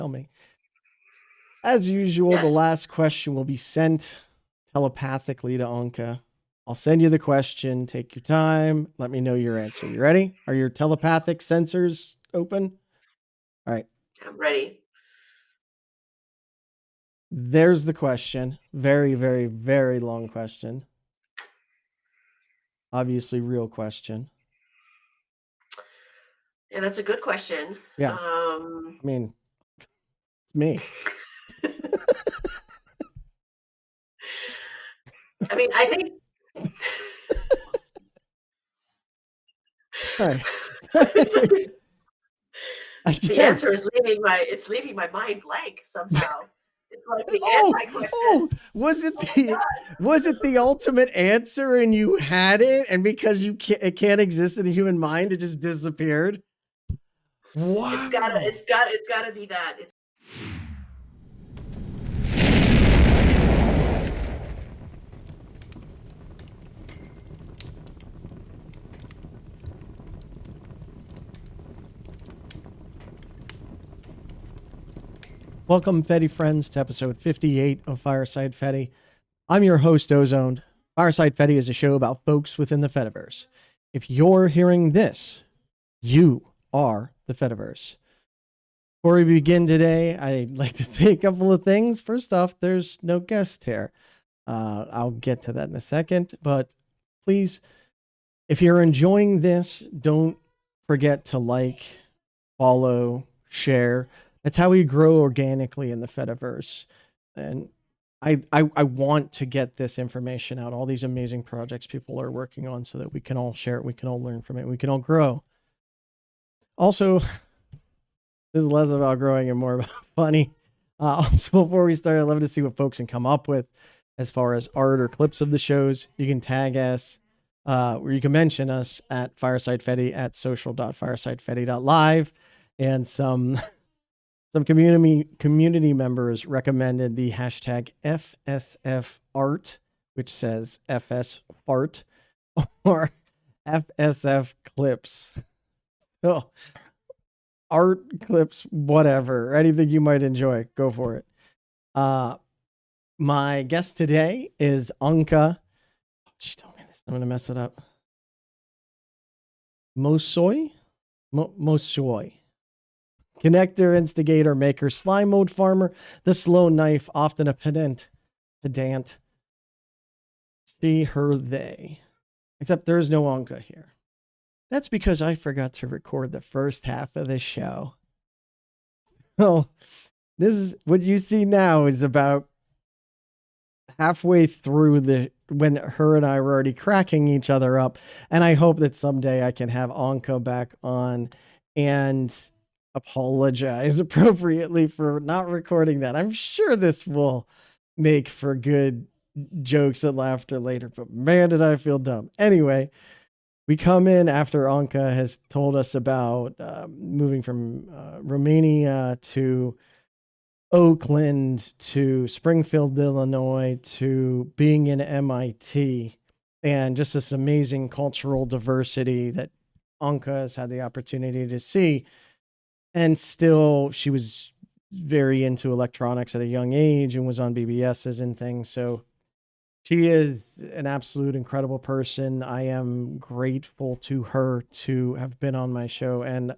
tell me. As usual, the last question will be sent telepathically to Anca. I'll send you the question. Take your time. Let me know your answer. You ready? Are your telepathic sensors open? All right. I'm ready. There's the question. Very, very, very long question. Obviously, real question. Yeah, that's a good question. Yeah. I mean, it's me. I mean, I think. Right. The answer is leaving my mind blank somehow. It's like the anti-question. Was it the ultimate answer and you had it, and because it can't exist in the human mind, it just disappeared? Wow. It's gotta be that. Welcome, Fedi Friends, to episode 58 of Fireside Fedi. I'm your host, Ozoned. Fireside Fedi is a show about folks within the Fediverse. If you're hearing this, you are the Fediverse. Before we begin today, I'd like to say a couple of things. First off, there's no guest here. I'll get to that in a second, but please, if you're enjoying this, don't forget to like, follow, share. That's how we grow organically in the Fediverse. And I want to get this information out, all these amazing projects people are working on, so that we can all share it, we can all learn from it, we can all grow. Also, this is less about growing and more about funny. Also, before we start, I'd love to see what folks can come up with as far as art or clips of the shows. You can tag us, or you can mention us at Fireside Fedi at social.firesidefedi.live, and some community members recommended the hashtag FSFArt, which says FS fart, or FSF clips. So, art clips, whatever, anything you might enjoy, go for it. My guest today is Anca. She told me this. I'm gonna mess it up. Mosoiu. Connector, instigator, maker, slime mode farmer, the slow knife, often a pedant. She, her, they. Except there's no Anca here. That's because I forgot to record the first half of the show. So this is what you see now is about halfway through when her and I were already cracking each other up. And I hope that someday I can have Anca back on and apologize appropriately for not recording that. I'm sure this will make for good jokes and laughter later, but man, did I feel dumb. Anyway, we come in after Anca has told us about moving from Romania to Oakland to Springfield, Illinois, to being in MIT, and just this amazing cultural diversity that Anca has had the opportunity to see. And still, she was very into electronics at a young age and was on BBSs and things. So she is an absolute incredible person. I am grateful to her to have been on my show. And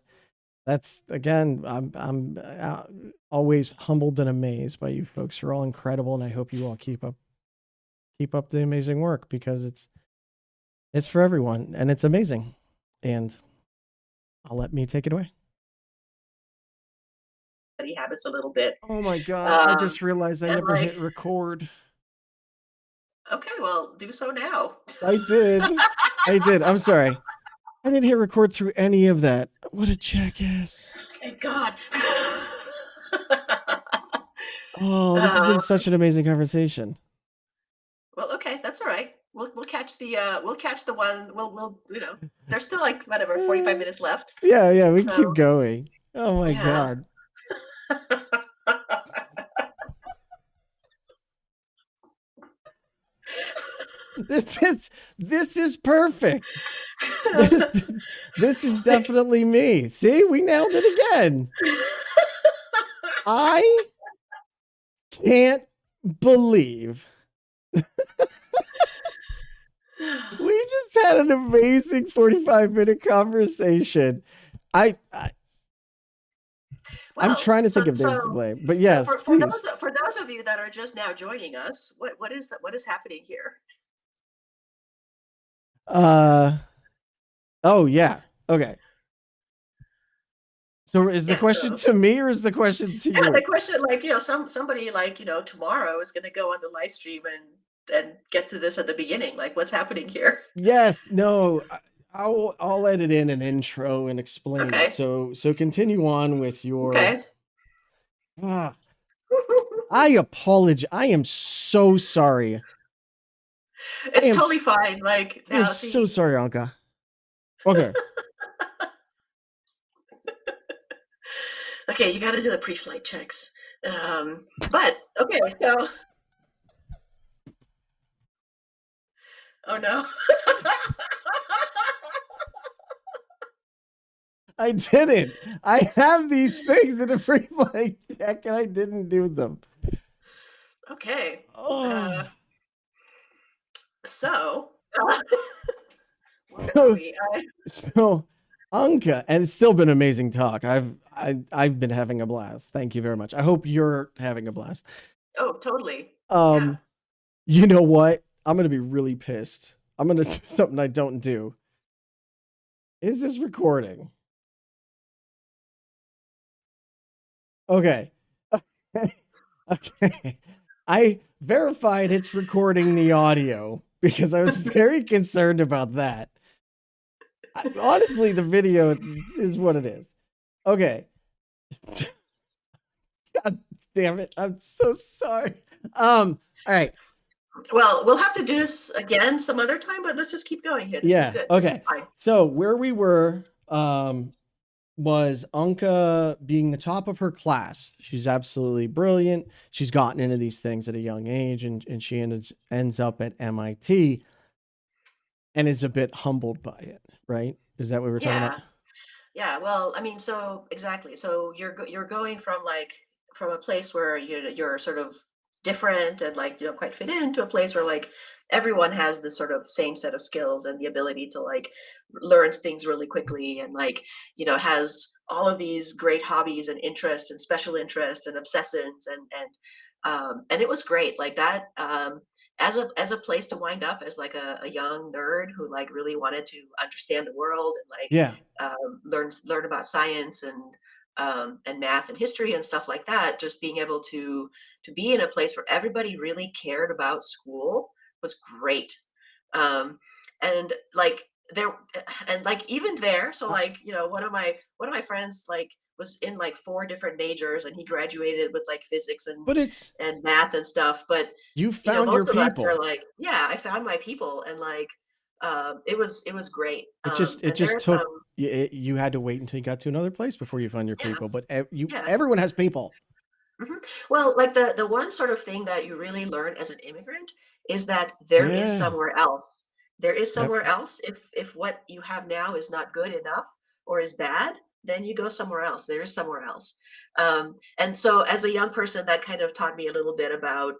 that's, again, I'm always humbled and amazed by you folks. You're all incredible. And I hope you all keep up the amazing work, because it's for everyone and it's amazing. And I'll let me take it away. Habits a little bit. Oh my God. I just realized I never hit record. Okay, well, do so now. I did. I'm sorry. I didn't hit record through any of that. What a jackass. Thank God. Oh, this has been such an amazing conversation. Well, okay, that's all right. We'll catch the one. We'll there's still like whatever 45 minutes left. Yeah, we can keep going. Oh my God. This is perfect. This is definitely me. See, we nailed it again. I can't believe we just had an amazing 45-minute conversation. I I'm Well, trying to think so of names to so blame, but so yes, for please. those of you that are just now joining us, what is happening here? Uh oh yeah. Okay. So is the Yeah, question so to me or is the question to yeah, the you? question, like, somebody, like, tomorrow is going to go on the live stream and get to this at the beginning. Like, what's happening here? Yes, no. I'll edit in an intro and explain it. Okay. So continue on with your Okay. ah, I apologize. I am so sorry. I It's am totally fine. Like, I am now, so see, sorry, Anka. Okay. okay, you got to do the pre-flight checks. But okay, so oh no. I didn't. I have these things in a free play deck and I didn't do them. Okay. Oh. Uh, so, uh, where were So we? so Anka, and it's still been amazing talk. I've been having a blast. Thank you very much. I hope you're having a blast. Oh, totally. Yeah. Um, you know what? I'm gonna be really pissed. I'm gonna do something I don't do. Is this recording? Okay. Okay. I verified it's recording the audio because I was very concerned about that. Honestly, the video is what it is. Okay. God damn it. I'm so sorry. All right. Well, we'll have to do this again some other time, but let's just keep going here. This is Yeah. good. This is Okay. fine. So where we were was Anka being the top of her class. She's absolutely brilliant. She's gotten into these things at a young age, and she ends up at MIT and is a bit humbled by it, right? Is that what we're talking about? Yeah. Yeah, well, I mean, so exactly. So you're going from, like, from a place where you're sort of different and, like, you don't quite fit into a place where, like, everyone has this sort of same set of skills and the ability to, like, learn things really quickly, and, like, has all of these great hobbies and interests and special interests and obsessions, and it was great, like that, as a place to wind up as, like, a young nerd who, like, really wanted to understand the world and, like, Yeah. learn about science and math and history and stuff like that. Just being able to be in a place where everybody really cared about school was great. Um, and like there and like even there, so, I, like, one of my friends, like, was in, like, four different majors, and he graduated with, like, physics but it's and math and stuff. But you found your most of us are people. like, yeah, I found my people, and, like, it was great. It And just there's took you had to wait until you got to another place before you found your yeah, people. But yeah. everyone has people. Mhm. Well, like, the one sort of thing that you really learn as an immigrant is that there is Yeah. somewhere else. There is Yep. somewhere else. If what you have now is not good enough or is bad, then you go somewhere else. There is somewhere else. And so, as a young person, that kind of taught me a little bit about,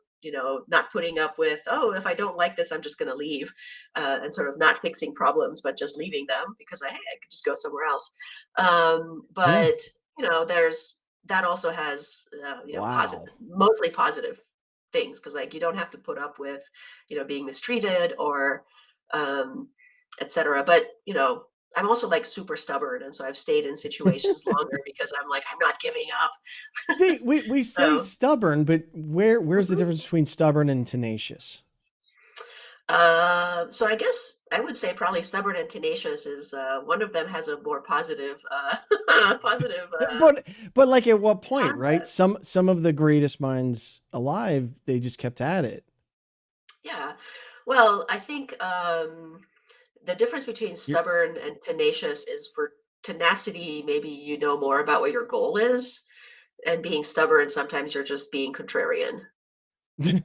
not putting up with, oh, if I don't like this, I'm just going to leave, and sort of not fixing problems, but just leaving them because hey, I could just go somewhere else. Yeah. But there's that also has, positive, Wow. mostly positive things, because, like, you don't have to put up with, being mistreated or, um, etc. But I'm also, like, super stubborn, and so I've stayed in situations longer because I'm like, I'm not giving up. See, we say So, stubborn, but where's the mhm. difference between stubborn and tenacious? So I guess I would say probably stubborn and tenacious is, one of them has a more positive, positive, But like at what point, right? concept. Some of the greatest minds alive, they just kept at it. Yeah. Well, I think, the difference between You're stubborn and tenacious is, for tenacity, maybe you know more about what your goal is, and being stubborn, sometimes you're just being contrarian.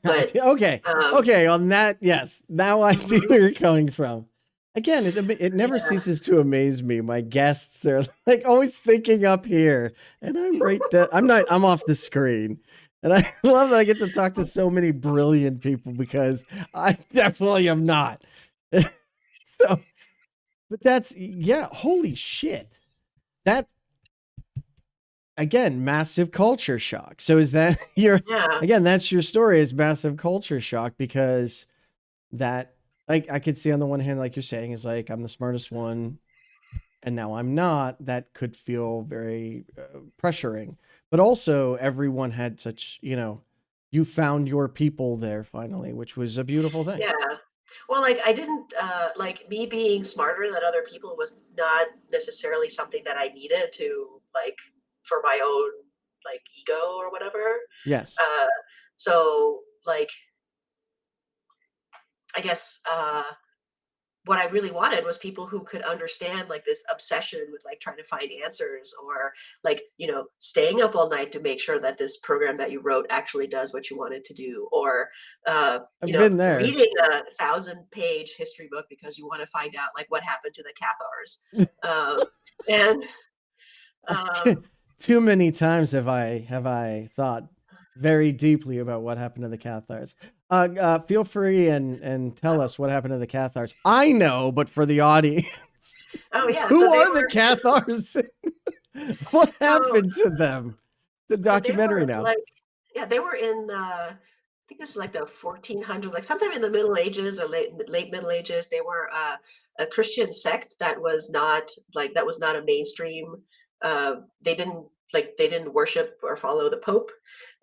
But okay. um, Okay, on that, yes. Now I see mhm, where you're coming from. Again, it never Yeah. ceases to amaze me. My guests are like always thinking up here, and I'm I'm not. I'm off the screen, and I love that I get to talk to so many brilliant people because I definitely am not. So, but that's yeah. Holy shit! That again, massive culture shock. So is that your Yeah. again? That's your story is massive culture shock because that like I could see on the one hand, like you're saying, is like I'm the smartest one and now I'm not, that could feel very pressuring. But also, everyone had such, you found your people there finally, which was a beautiful thing. Yeah. Well, like I didn't like me being smarter than other people was not necessarily something that I needed to like for my own like ego or whatever. Yes. Uh, so like I guess what I really wanted was people who could understand like this obsession with like trying to find answers or like, staying up all night to make sure that this program that you wrote actually does what you want it to do. Or, I've been there. reading a 1,000-page history book because you want to find out like what happened to the Cathars. And, too, um, too many times have I thought very deeply about what happened to the Cathars. Feel free and tell oh, us what happened to the Cathars. I know, but for the audience, oh yeah. who So they are the were, Cathars? What so, happened to them? The so they documentary were now. like, yeah, they were in, I think this is like the 1400s, like sometime in the Middle Ages or late Middle Ages. They were a Christian sect that was not that was not a mainstream. They didn't worship or follow the Pope,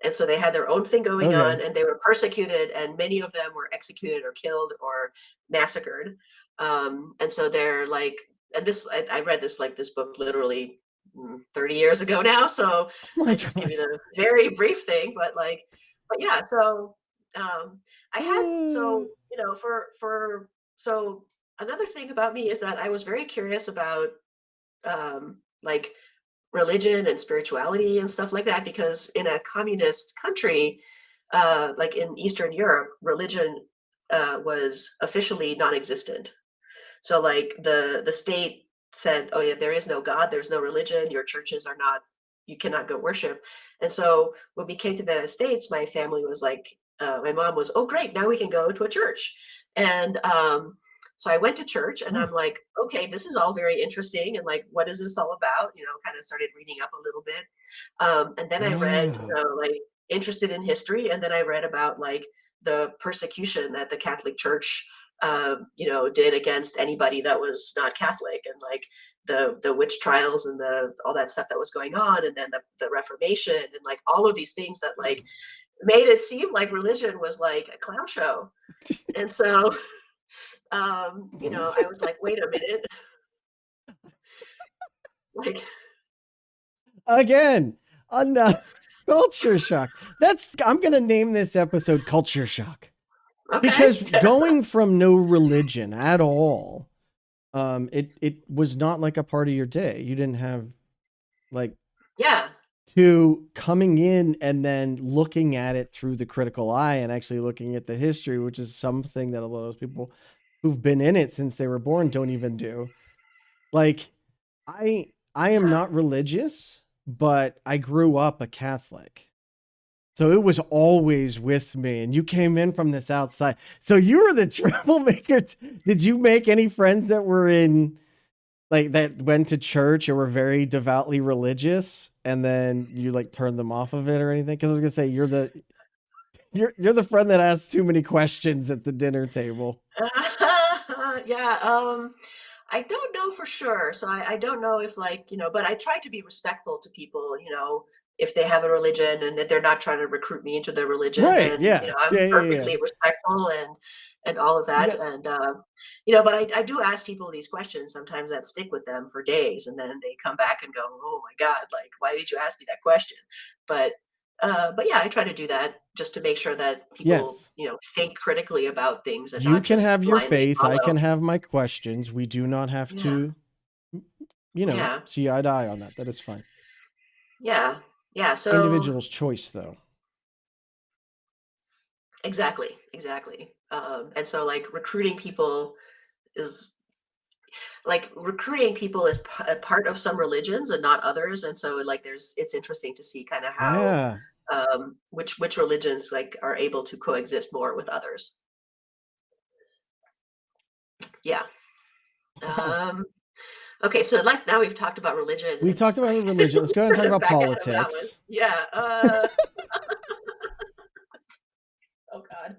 and so they had their own thing going Okay. on, and they were persecuted, and many of them were executed or killed or massacred. And so they're like, and this I read this book literally 30 years ago now, so Oh my I just give god. you the very brief thing, but yeah, so I had so for so another thing about me is that I was very curious about like religion and spirituality and stuff like that because in a communist country, like in Eastern Europe, religion was officially non-existent. So like the state said, "Oh yeah, there is no God, there's no religion, your churches are not, you cannot go worship." And so when we came to the United States, my family was like, my mom was, "Oh great, now we can go to a church." And so I went to church and Hmm. I'm like, okay, this is all very interesting. And like, what is this all about? Kind of started reading up a little bit. And then I read, Wow. like interested in history. And then I read about like the persecution that the Catholic Church did against anybody that was not Catholic, and like the witch trials and the all that stuff that was going on, and then the Reformation, and like all of these things that like made it seem like religion was like a clown show. And so, I was like, wait a minute, like, Again, another culture shock. I'm gonna name this episode Culture Shock. okay, Because going from no religion at all, it was not like a part of your day. You didn't have like yeah, to coming in and then looking at it through the critical eye and actually looking at the history, which is something that a lot of people who've been in it since they were born don't even do. Like I am yeah. not religious, but I grew up a Catholic. So it was always with me, and you came in from this outside. So you were the troublemaker. Did you make any friends that were in like that went to church or were very devoutly religious, and then you like turned them off of it or anything? Because I was gonna say you're the friend that asks too many questions at the dinner table. Yeah, I don't know for sure. So I don't know if like, but I try to be respectful to people, if they have a religion and that they're not trying to recruit me into their religion, Right? then, Yeah. I'm Yeah. Yeah. Yeah. perfectly respectful and all of You that. got And but I do ask people these questions sometimes that stick with them for days, and then they come back and go, "Oh my God, like why did you ask me that question?" But but yeah, I try to do that just to make sure that people, yes. think critically about things and You not can just have your blindly faith. I follow. can have my questions. We do not have Yeah, to, yeah, see eye to eye on that. That is fine. yeah, yeah. So Individual's choice, though. exactly, exactly. And so like recruiting people is. like recruiting people is a part of some religions and not others, and so like it's interesting to see kind of how Yeah. which religions like are able to coexist more with others. Yeah. Wow. Um, okay, so like now we've talked about religion We and talked about religion. Let's go ahead and talk kind of about back out of that one. politics. Yeah. Oh God.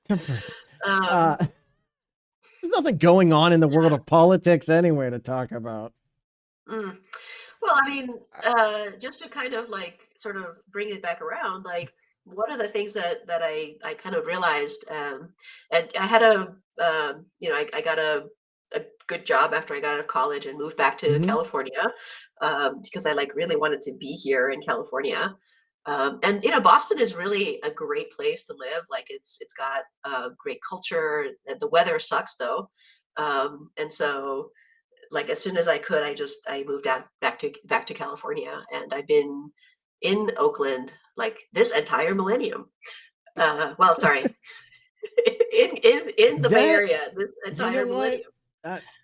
Perfect. um, There's nothing going on in the world of politics anyway to talk about. mm. Well, I mean, just to kind of like sort of bring it back around, like one of the things that I kind of realized, and I had I got a good job after I got out of college and moved back to Hmm. California, because I like really wanted to be here in California. And Boston is really a great place to live. Like it's got great culture. The weather sucks though, and so like as soon as I could, I moved out back to California, and I've been in Oakland like this entire millennium. Well, sorry, in the Bay That, Area this you know entire what? millennium.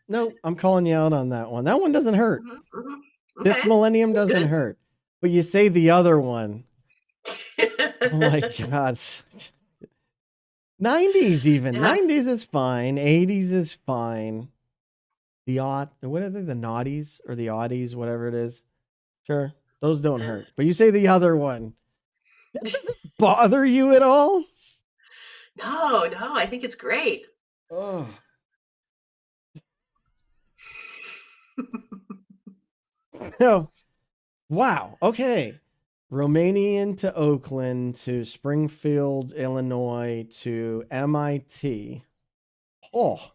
No, I'm calling you out on that one. That one doesn't hurt. Mhm, mhm. This Okay, millennium that's doesn't good. hurt. But you say the other one. Oh my God. 90s even. Yeah. 90s is fine. 80s is fine. What are they? The naughties or the oddies, whatever it is. Sure. Those don't hurt. But you say the other one. That doesn't bother you at all? No, no, I think it's great. Oh. No. Wow. Okay. Romanian to Oakland to Springfield, Illinois to MIT. Oh,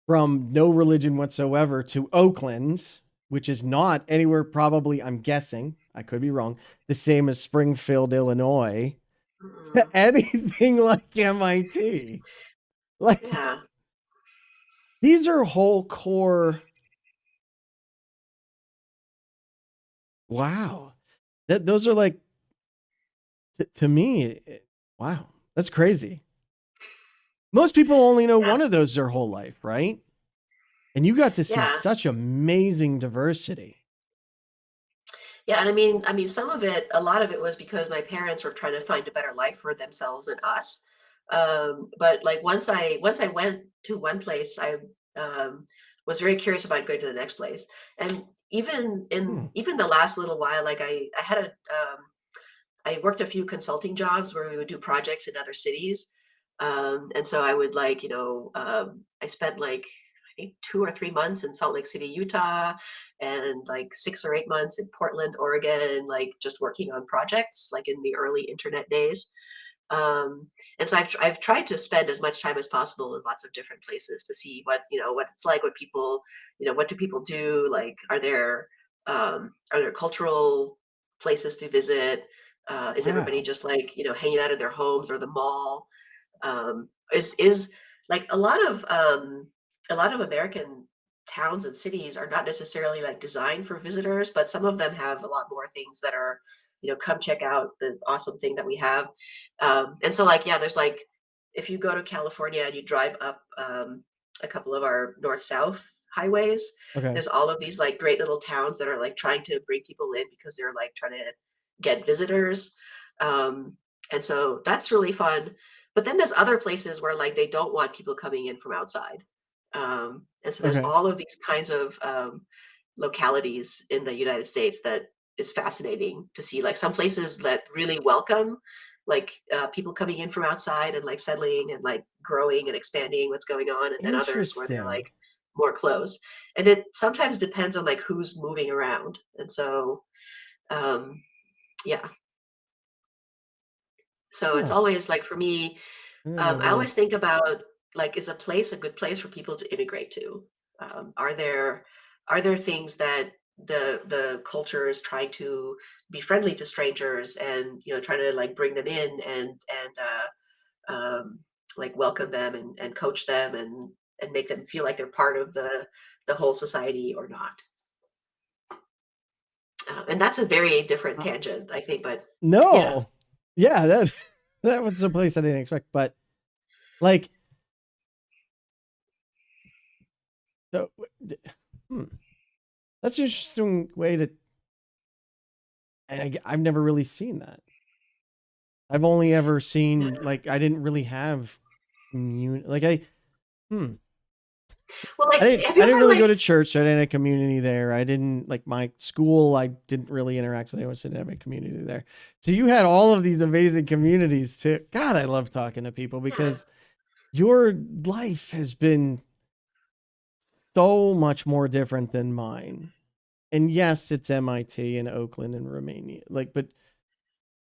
from no religion whatsoever to Oakland, which is not anywhere probably, I'm guessing, I could be wrong, the same as Springfield, Illinois, to Mm, anything like MIT. Like, yeah, these are whole core. Wow. Those are like, to me, wow, that's crazy. Most people only know yeah, one of those their whole life, right? And you got to see yeah. such amazing diversity. Yeah, and I mean, some of it, a lot of it was because my parents were trying to find a better life for themselves and us. But like once I went to one place, I was very curious about going to the next place. And Hmm. even the last little while, like I worked a few consulting jobs where we would do projects in other cities. And so I would like, I spent like, I think 2 or 3 months in Salt Lake City, Utah, and like 6 or 8 months in Portland, Oregon, like just working on projects, like in the early internet days. And so I've tried to spend as much time as possible in lots of different places to see what it's like, what people, what do people do? Like, are there cultural places to visit? Is everybody Wow. just like, hanging out in their homes or the mall? Is like a lot of American towns and cities are not necessarily like designed for visitors, but some of them have a lot more things that are, come check out the awesome thing that we have. And so like, yeah, there's like, if you go to California and you drive up a couple of our north-south highways, Okay. there's all of these like great little towns that are like trying to bring people in because they're like trying to get visitors. Um, and so that's really fun. But then there's other places where like they don't want people coming in from outside. And so there's Okay. all of these kinds of localities in the United States that is fascinating to see. Like some places that really welcome like people coming in from outside and like settling and like growing and expanding what's going on, and then others where they're Interesting. like more closed. And it sometimes depends on like who's moving around. And so um, yeah, so it's Huh. always like for me, I never I really. always think about like, is a place a good place for people to immigrate to? Are there things that the culture is trying to be friendly to strangers and trying to like bring them in and like welcome them and coach them and make them feel like they're part of the whole society or not? And that's a very different Uh, tangent, I think. But yeah, no. Yeah, that that was a place I didn't expect. But like, So, hmm, that's an interesting way to. And I've never really seen that. I've only ever Yeah. seen like I didn't really have community. Like hmm. Well, like, have you I didn't ever really go like, to church. So I didn't have a community there. I didn't like my school. I didn't really interact with anyone. So I didn't have a community there. So you had all of these amazing communities too. God, I love talking to people yeah. because your life has been so much more different than mine. And yes, it's MIT and Oakland and Romania. Like, but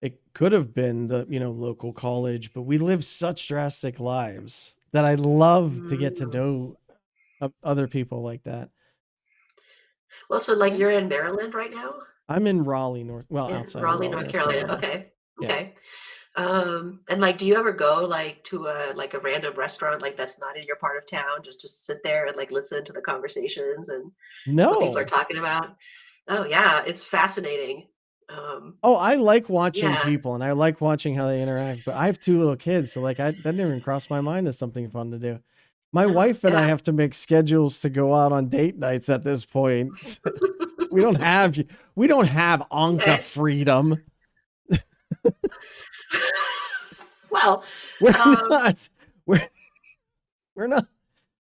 it could have been the, local college, but we live such drastic lives that I love to get to Mm. know other people like that. Well, so like Yeah. you're in Maryland right now? I'm in Raleigh, In outside of Raleigh, Raleigh, North North Carolina. Carolina. Okay. Yeah. Okay. And like, do you ever go like to a random restaurant like that's not in your part of town, just sit there and like listen to the conversations and what people are No. talking about? Oh yeah, it's fascinating. Oh, I like watching Yeah. people and I like watching how they interact, but I have two little kids, so like that didn't even cross my mind as something fun to do. My No, wife and I yeah. have to make schedules to go out on date nights at this point. we don't have we don't have Anca Okay. freedom. Well, We're um, not we're we're not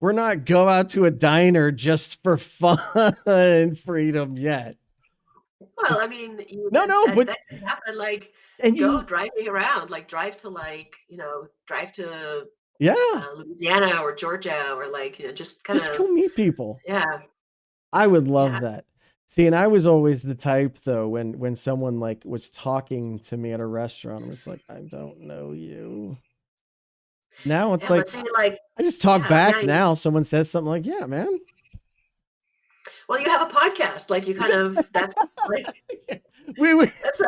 we're not go out to a diner just for fun and freedom yet. well, I mean, No, no, but that can happen. Like, and go you driving around, like drive to like, drive to yeah, Louisiana or Georgia or like, just kind just of, go meet people. yeah, I would love yeah. that. See, and I was always the type though when someone like was talking to me at a restaurant, I was like, I don't know you. Now it's Yeah, but like see, like, I just talk yeah, back now. Someone says something like, "Yeah, man." well, you have a podcast, like you kind of, that's like, we that's a,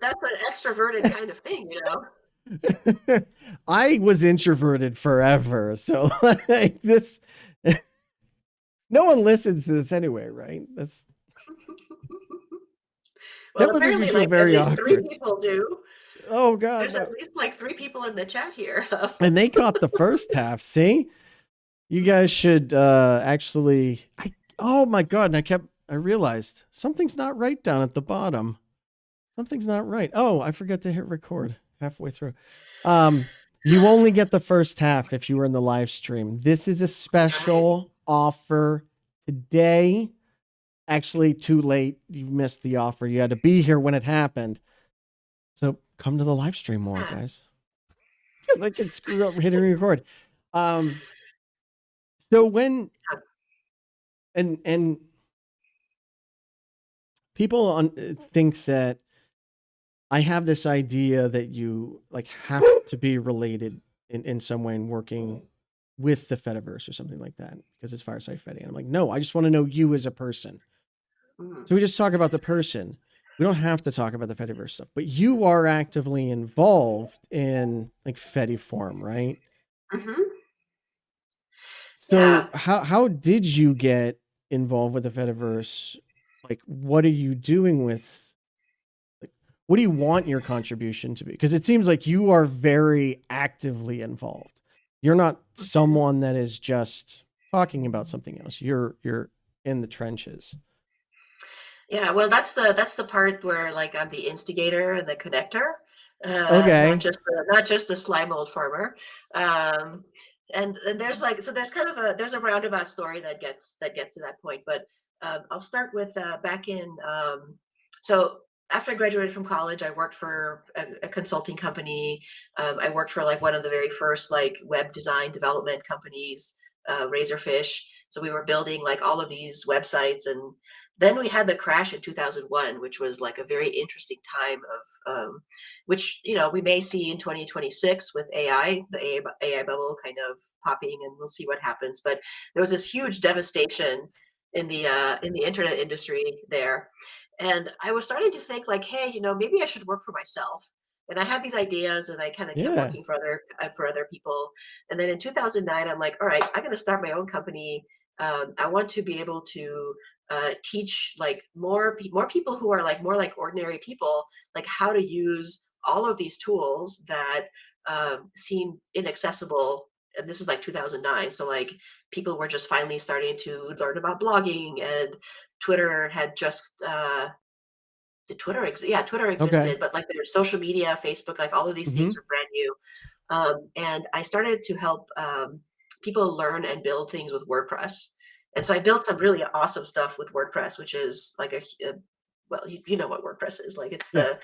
that's an extroverted kind of thing, you know? I was introverted forever, so like this. No one listens to this anyway, right? Well, That would make me apparently, feel like at very least three awkward. people do. Oh God, There's no! at least like three people in the chat here. And they caught the first half. See, you guys should actually. Oh my God! And I realized something's not right down at the bottom. Something's not right. Oh, I forgot to hit record halfway through. You only get the first half if you were in the live stream. This is a Right. special offer today. Actually, too late. You missed the offer. You had to be here when it happened. So come to the live stream more, Yeah. guys. Because I can screw up hitting record. So when and people think that I have this idea that you like have to be related in some way and working with the Fediverse or something like that because it's Fireside Fedi. And I'm like, no, I just want to know you as a person. Mm. So we just talk about the person. We don't have to talk about the Fediverse stuff, but you are actively involved in like Fedi form, right? Hmm. So Yeah. how did you get involved with the Fediverse? Like, what are you doing with like what do you want your contribution to be? Because it seems like you are very actively involved. You're not Mhm. someone that is just talking about something else. You're in the trenches. Yeah, well, that's the part where like I'm the instigator and the connector, Okay. not just the slime old farmer. Um, and there's like, so there's kind of there's a roundabout story that gets to that point. But I'll start with back in so after I graduated from college, I worked for a consulting company. I worked for like one of the very first like web design development companies, Razorfish. So we were building like all of these websites, and then we had the crash in 2001, which was like a very interesting time of which we may see in 2026 with AI, the AI bubble kind of popping, and we'll see what happens. But there was this huge devastation in the internet industry there, and I was starting to think like, hey, maybe I should work for myself. And I had these ideas, and I kind of kept Yeah. working for other people. And then in 2009, I'm like, all right, I'm going to start my own company. I want to be able to teach like more people who are like more like ordinary people, like how to use all of these tools that seem inaccessible and this is like 2009. So like people were just finally starting to learn about blogging, and Twitter had just yeah, Twitter Okay. existed, but like there's social media, Facebook, like all of these things Mhm. were brand new. And I started to help people learn and build things with WordPress. And so I built some really awesome stuff with WordPress, which is like well, you know what WordPress is. Like it's Yeah. the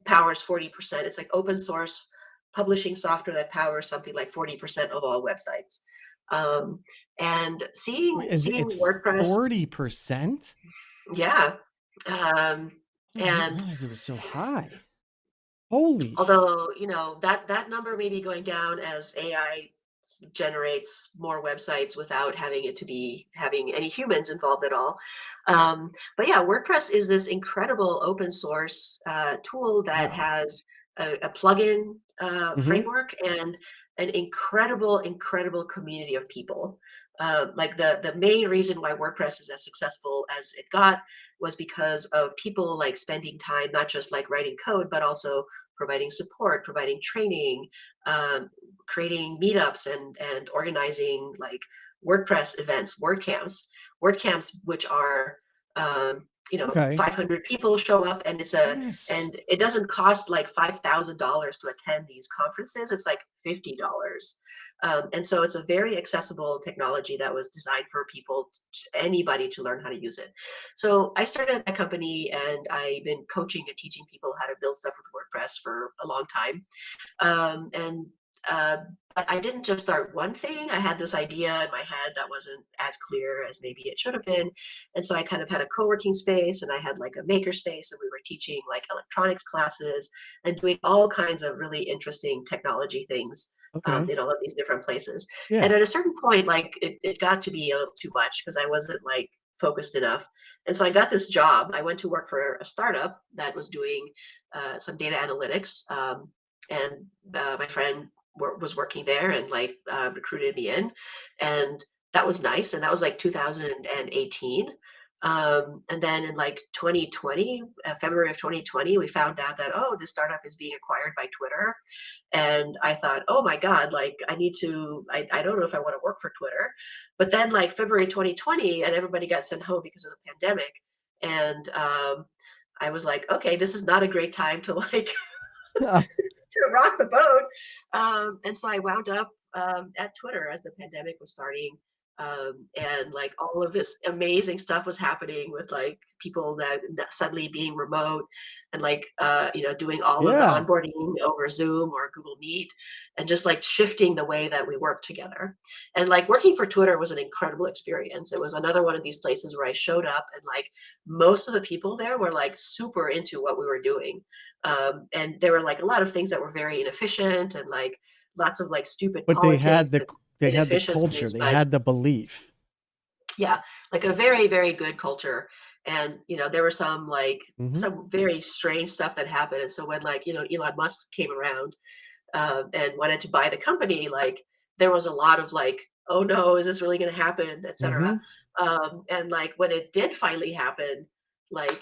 powers 40%. It's like open source publishing software that powers something like 40% of all websites. Um, and Wait, seeing it's WordPress, 40%? yeah. Um, Oh, I didn't and realize it was so high. Holy sh although, that number may be going down as AI generates more websites without having it to be having any humans involved at all. But yeah, WordPress is this incredible open source tool that wow. has a plugin Mhm. framework and an incredible community of people. Like the main reason why WordPress is as successful as it got was because of people like spending time not just like writing code, but also providing support, providing training, creating meetups, and organizing like WordPress events, WordCamps, which are Okay. 500 people show up, and Yes. it doesn't cost like $5,000 to attend these conferences. It's like $50. And so it's a very accessible technology that was designed for people, anybody to learn how to use it. So I started a company, and I've been coaching and teaching people how to build stuff with WordPress for a long time. And uh, but I didn't just start one thing. I had this idea in my head that wasn't as clear as maybe it should have been. And so I kind of had a co-working space, and I had like a maker space, and we were teaching like electronics classes and doing all kinds of really interesting technology things Okay. in all of these different places. Yeah. And at a certain point, like it got to be a little too much because I wasn't like focused enough. And so I got this job. I went to work for a startup that was doing some data analytics. And my friend was working there, and like recruited me in, and that was nice. And that was like 2018. And then in like 2020, February of 2020, we found out that, oh, this startup is being acquired by Twitter. And I thought, oh my God, like I don't know if I want to work for Twitter. But then like February 2020, and everybody got sent home because of the pandemic. And I was like, okay, this is not a great time to like to rock the boat. And so I wound up at Twitter as the pandemic was starting. And like all of this amazing stuff was happening with like people that suddenly being remote, and like doing all of the Yeah. onboarding over Zoom or Google Meet, and just like shifting the way that we work together. And like working for Twitter was an incredible experience. It was another one of these places where I showed up, and like most of the people there were like super into what we were doing. And there were like a lot of things that were very inefficient, and like lots of like stupid But politics and they had the culture, inefficiencies. they But had the belief. yeah, like a very good culture. And there were Mhm. some very strange stuff that happened. And so when like Elon Musk came around and wanted to buy the company, like there was a lot of like, oh no, is this really going to happen, etc. Mhm. And like when it did finally happen, like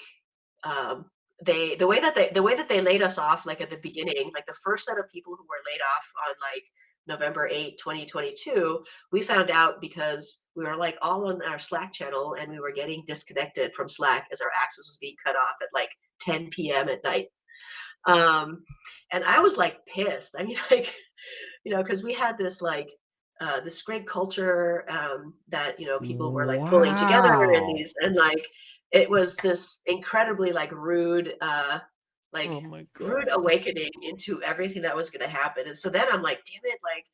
um, the way that they laid us off, like at the beginning, like the first set of people who were laid off on like November 8th, 2022, we found out because we were like all on our Slack channel, and we were getting disconnected from Slack as our access was being cut off at like 10 p.m. at night. Um, and I was like pissed. I mean, like, because we had this like this great culture that people were like pulling together in Wow. these, and like it was this incredibly like like Oh my rude gosh. awakening into everything that was going to happen. And so then I'm like, damn it, like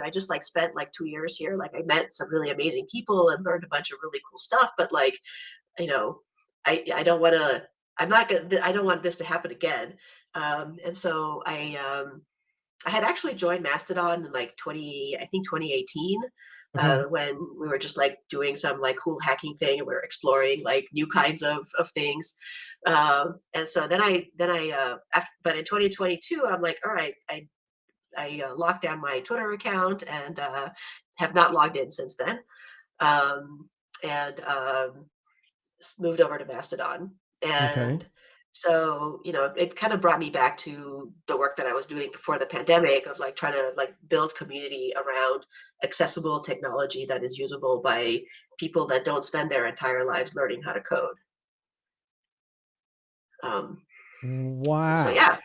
I just like spent like 2 years here. Like I met some really amazing people and learned a bunch of really cool stuff, but like you know, I don't want to. I'm not gonna. I don't want this to happen again. And so I had actually joined Mastodon in like 2018, Okay. when we were just like doing some like cool hacking thing, and we were exploring like new kinds of things. And so but in 2022, I'm like, all right, I locked down my Twitter account, and have not logged in since then. And moved over to Mastodon. Okay. And So, it kind of brought me back to the work that I was doing before the pandemic of like trying to like build community around accessible technology that is usable by people that don't spend their entire lives learning how to code. Um, so Wow. yeah,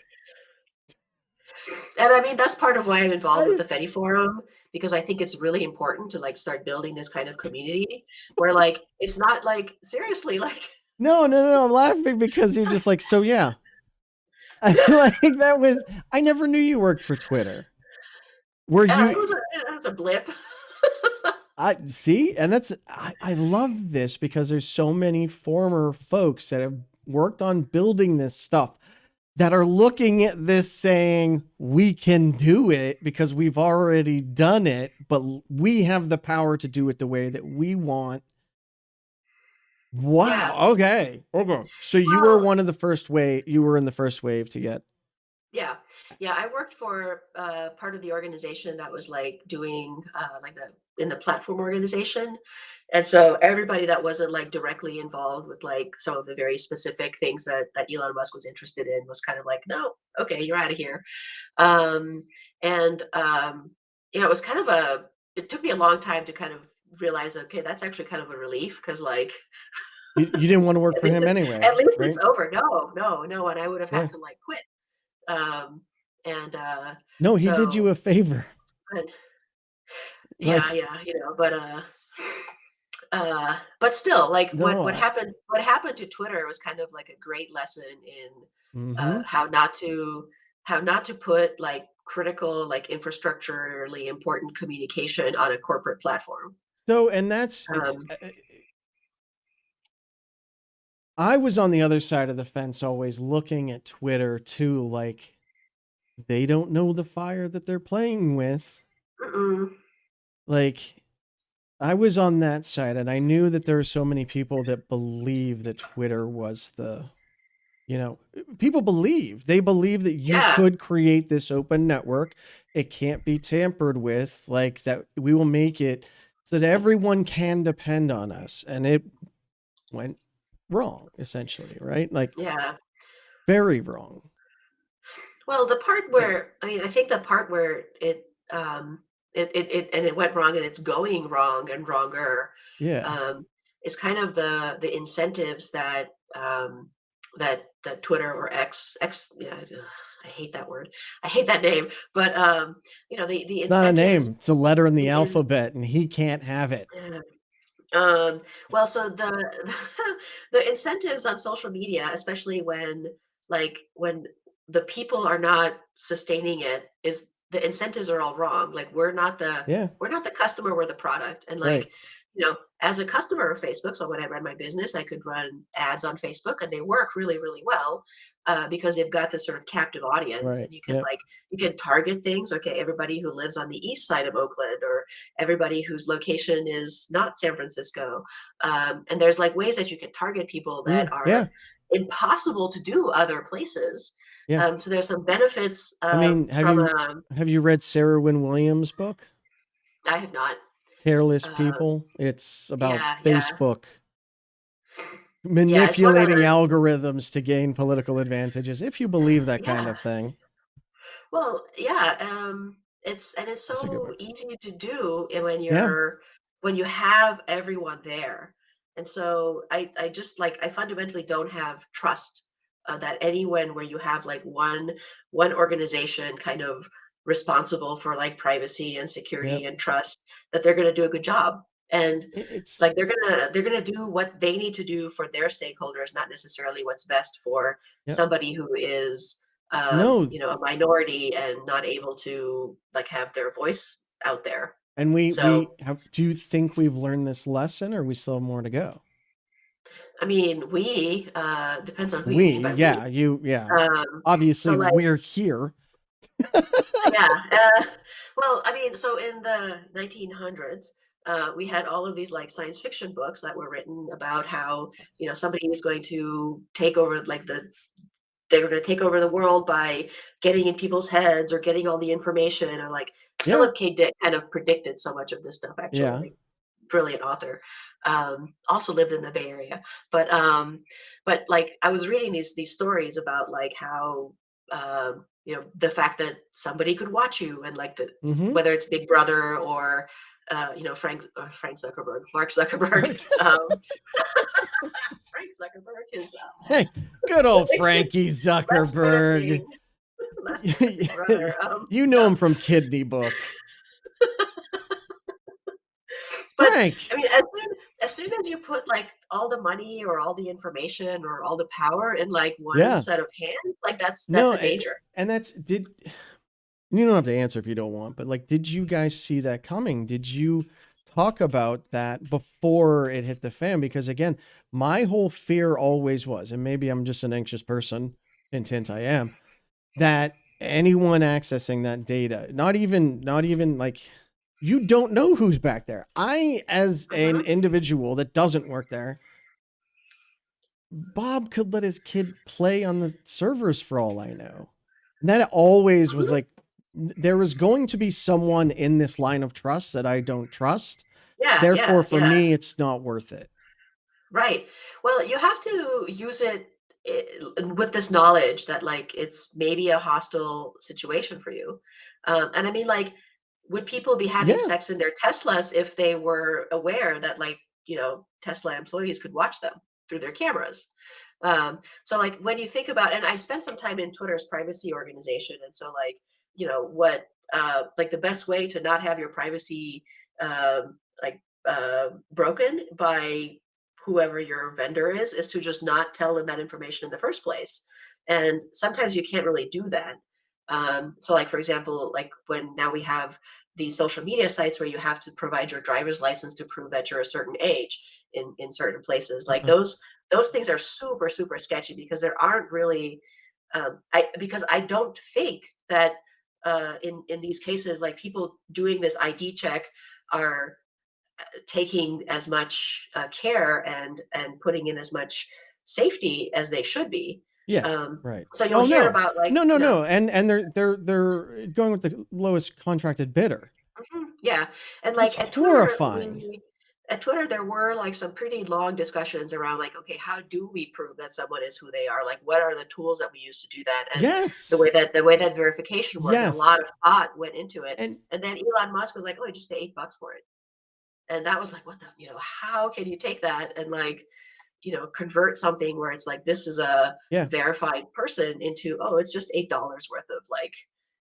and I mean that's part of why I'm involved with I, the Fedi Forum, because I think it's really important to like start building this kind of community where like it's not like seriously like no, no, no. I'm laughing because you're just like, so yeah. Like that was, I never knew you worked for Twitter. Were it was you, a blip. I see, and I love this because there's so many former folks that have worked on building this stuff that are looking at this saying we can do it because we've already done it, but we have the power to do it the way that we want. Yeah. Wow. Okay. Okay. So you were Well, one of the first wave. You were in the first wave to get yeah. Yeah, asked. I worked for part of the organization that was like doing like in the platform organization. And so everybody that wasn't like directly involved with like some of the very specific things that Elon Musk was interested in was kind of like, no, okay, you're out of here. Um, and it was kind of it took me a long time to kind of realize, okay, that's actually kind of a relief because like You didn't want to work at for least him it's anyway, at least it's right? over. No, no, no, and I would have Yeah. had to like quit. Um, and No, he did you so a favor. but yeah, Like, yeah, but still, like no, what happened to Twitter was kind of like a great lesson in mm-hmm. how not to put like critical, like infrastructurally important communication on a corporate platform. So, and that's, Um, I was on the other side of the fence always looking at Twitter too, like, they don't know the fire that they're playing with. mm-mm, Like, I was on that side and I knew that there were so many people that believe that Twitter was you know, people they believe that you yeah, could create this open network. It can't be tampered with, like that we will make it so that everyone can depend on us. And it went wrong, essentially, right? Like yeah. very wrong. Well, the part Eh, where I mean, I think the part where it went wrong and it's going wrong and wronger Yeah. um, is kind of the incentives that that Twitter or X yeah, I hate that word. I hate that name. But the It's not a name. incentives It's a letter in the the in alphabet and he can't have it. yeah. Well, so the incentives on social media, especially when the people are not sustaining it, is the incentives are all wrong. Like Yeah. we're not the customer, we're the product. And Right. like, as a customer of Facebook, so when I run my business, I could run ads on Facebook and they work really, really well because they've got this sort of captive audience Right. and Yep. you can target things. Okay, everybody who lives on the east side of Oakland or everybody whose location is not San Francisco. And there's like ways that you can target people that Yeah. are impossible to do other places. Yeah. So there's some benefits I mean, from have you read Sarah Wynne Williams' book? I have not. Careless Um, People. It's about yeah, yeah, Facebook yeah. It's one of manipulating the algorithms to gain political advantages, if you believe that kind yeah. of thing. Well, yeah, it's It's a good so book. easy to do Yeah. when you have everyone there. And so I just like I fundamentally don't have trust that anyone where you have like one organization kind of responsible for like privacy and security Yep. and trust that they're going to do a good job. And It's like they're gonna do what they need to do for their stakeholders, not necessarily what's best for yep. somebody who is No, a minority and not able to like have their voice out there. and we So, have, do you think we've learned this lesson or we still have more to go? I mean, we depends on who you We, mean by we. yeah. So Obviously like, we're here. yeah. Well, I mean, so in the 1900s, we had all of these like science fiction books that were written about how somebody is going to take over they were going to take over the world by getting in people's heads or getting all the information or like Yeah. Philip K. Dick kind of predicted so much of this stuff actually, Yeah. like brilliant author. also lived in the Bay Area. But like I was reading these stories about like how the fact that somebody could watch you, and like the Mm-hmm. whether it's Big Brother or Frank Zuckerberg, Mark Zuckerberg, Frank Zuckerberg, Hey, good old his Frankie less Zuckerberg. menacing, less menacing brother. You know him from Kidney Book. But Frank. I mean, as soon as you put like all the money or all the information or all the power in like one Yeah. set of hands, like that's No, a danger. and that's you don't have to answer if you don't want, but like, did you guys see that coming? Did you talk about that before it hit the fan? Because again, my whole fear always was, and maybe I'm just an anxious person, hint, hint, I am, that anyone accessing that data, not even like, you don't know who's back there. I, as an Mhm. individual that doesn't work there, Bob could let his kid play on the servers for all I know. And that always was Mhm. like, there was going to be someone in this line of trust that I don't trust. Yeah, Therefore, yeah, for yeah. me, it's not worth it. Right. Well, you have to use it with this knowledge that like it's maybe a hostile situation for you. And I mean, like, would people be having Yeah. sex in their Teslas if they were aware that like, Tesla employees could watch them through their cameras? So like when you think about, and I spent some time in Twitter's privacy organization, and so like, what like the best way to not have your privacy like broken by whoever your vendor is to just not tell them that information in the first place. And sometimes you can't really do that. So like for example, like when now we have these social media sites where you have to provide your driver's license to prove that you're a certain age in certain places, like Uh-huh. those things are super super sketchy because there aren't really I don't think that in these cases like people doing this ID check are taking as much care and putting in as much safety as they should be. Yeah. Um, Right. so you'll Oh hear no. about like, No, no, no. And they're going with the lowest contracted bidder. yeah, and That's like horrifying. at Twitter there were like some pretty long discussions around like, okay, how do we prove that someone is who they are? Like, what are the tools that we use to do that? And Yes. the way that verification worked, and a lot Yes. of thought went into it. And And then Elon Musk was like, oh, just pay $8 for it. And that was like, what the, how can you take that and like convert something where it's like this is a yeah. verified person into, oh, it's just $8 worth of like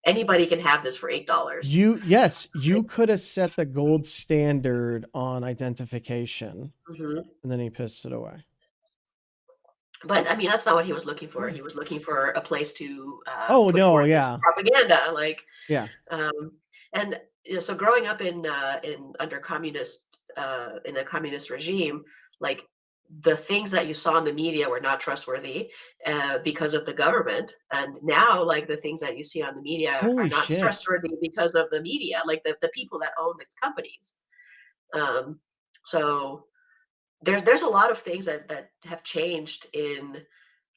anybody can have this for $8. Yes, you could have set the gold standard on identification, Mhm. and then he pissed it away. But I mean, that's not what he was looking for. Yeah. He was looking for a place to Oh put no, forth this yeah. propaganda, like, Yeah. um, and so growing up in under communist in a communist regime, like the things that you saw in the media were not trustworthy because of the government, and now like the things that you see on the media are Holy not shit. trustworthy because of the media, like the people that own its companies. Um, so there's a lot of things that have changed in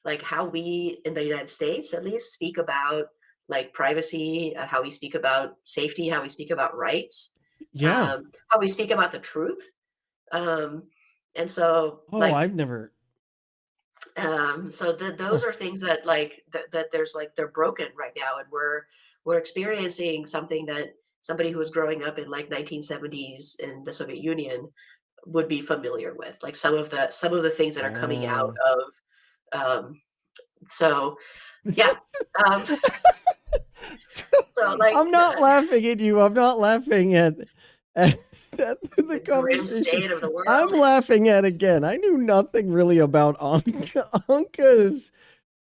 like how we in the United States at least speak about like privacy, how we speak about safety, how we speak about rights, Yeah. how we speak about the truth. Um, and so Oh, like I've never so huh. those are things that like that there's like they're broken right now, and we're experiencing something that somebody who was growing up in like 1970s in the Soviet Union would be familiar with, like some of the things that are coming out Oh. of so yeah. Um, So, so like I'm not laughing at you. I'm not laughing at the the grim conversation. state of the I'm world. laughing at again. I knew nothing really about Anka. Anka is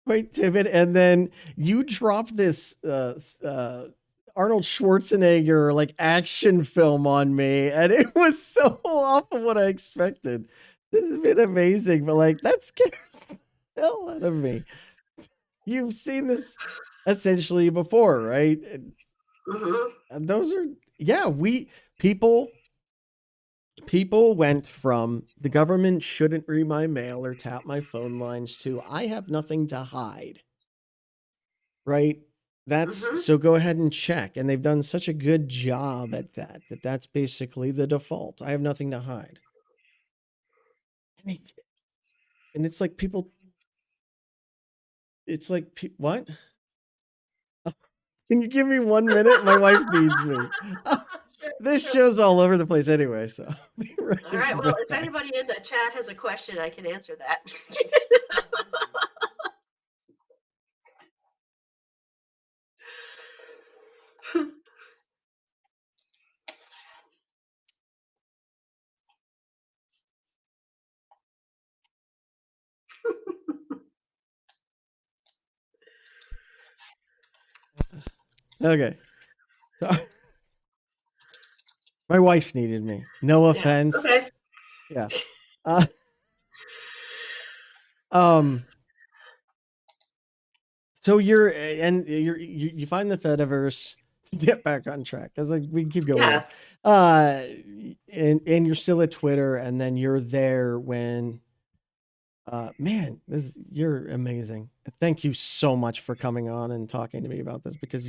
quite timid, and then you drop this Arnold Schwarzenegger like action film on me, and it was so off of what I expected. This has been amazing, but like that scares the hell out of me. You've seen this essentially before, right? Hmm. And those are yeah, we people went from the government shouldn't read my mail or tap my phone lines to I have nothing to hide. Right? That's Hmm. so go ahead and check. And they've done such a good job at that that's basically the default. I have nothing to hide. and it's like people. It's like what? Can you give me 1 minute? My wife needs me. This show's all over the place anyway, so I'll be right All right. Well, if back. anybody in the chat has a question, I can answer that. Okay. So my wife needed me. No Yeah. offense. Okay. Yeah. Uh, um. So you find the Fediverse to get back on track because like we keep going with Yeah. this. And you're still at Twitter, and then you're there when. Man, you're amazing. Thank you so much for coming on and talking to me about this because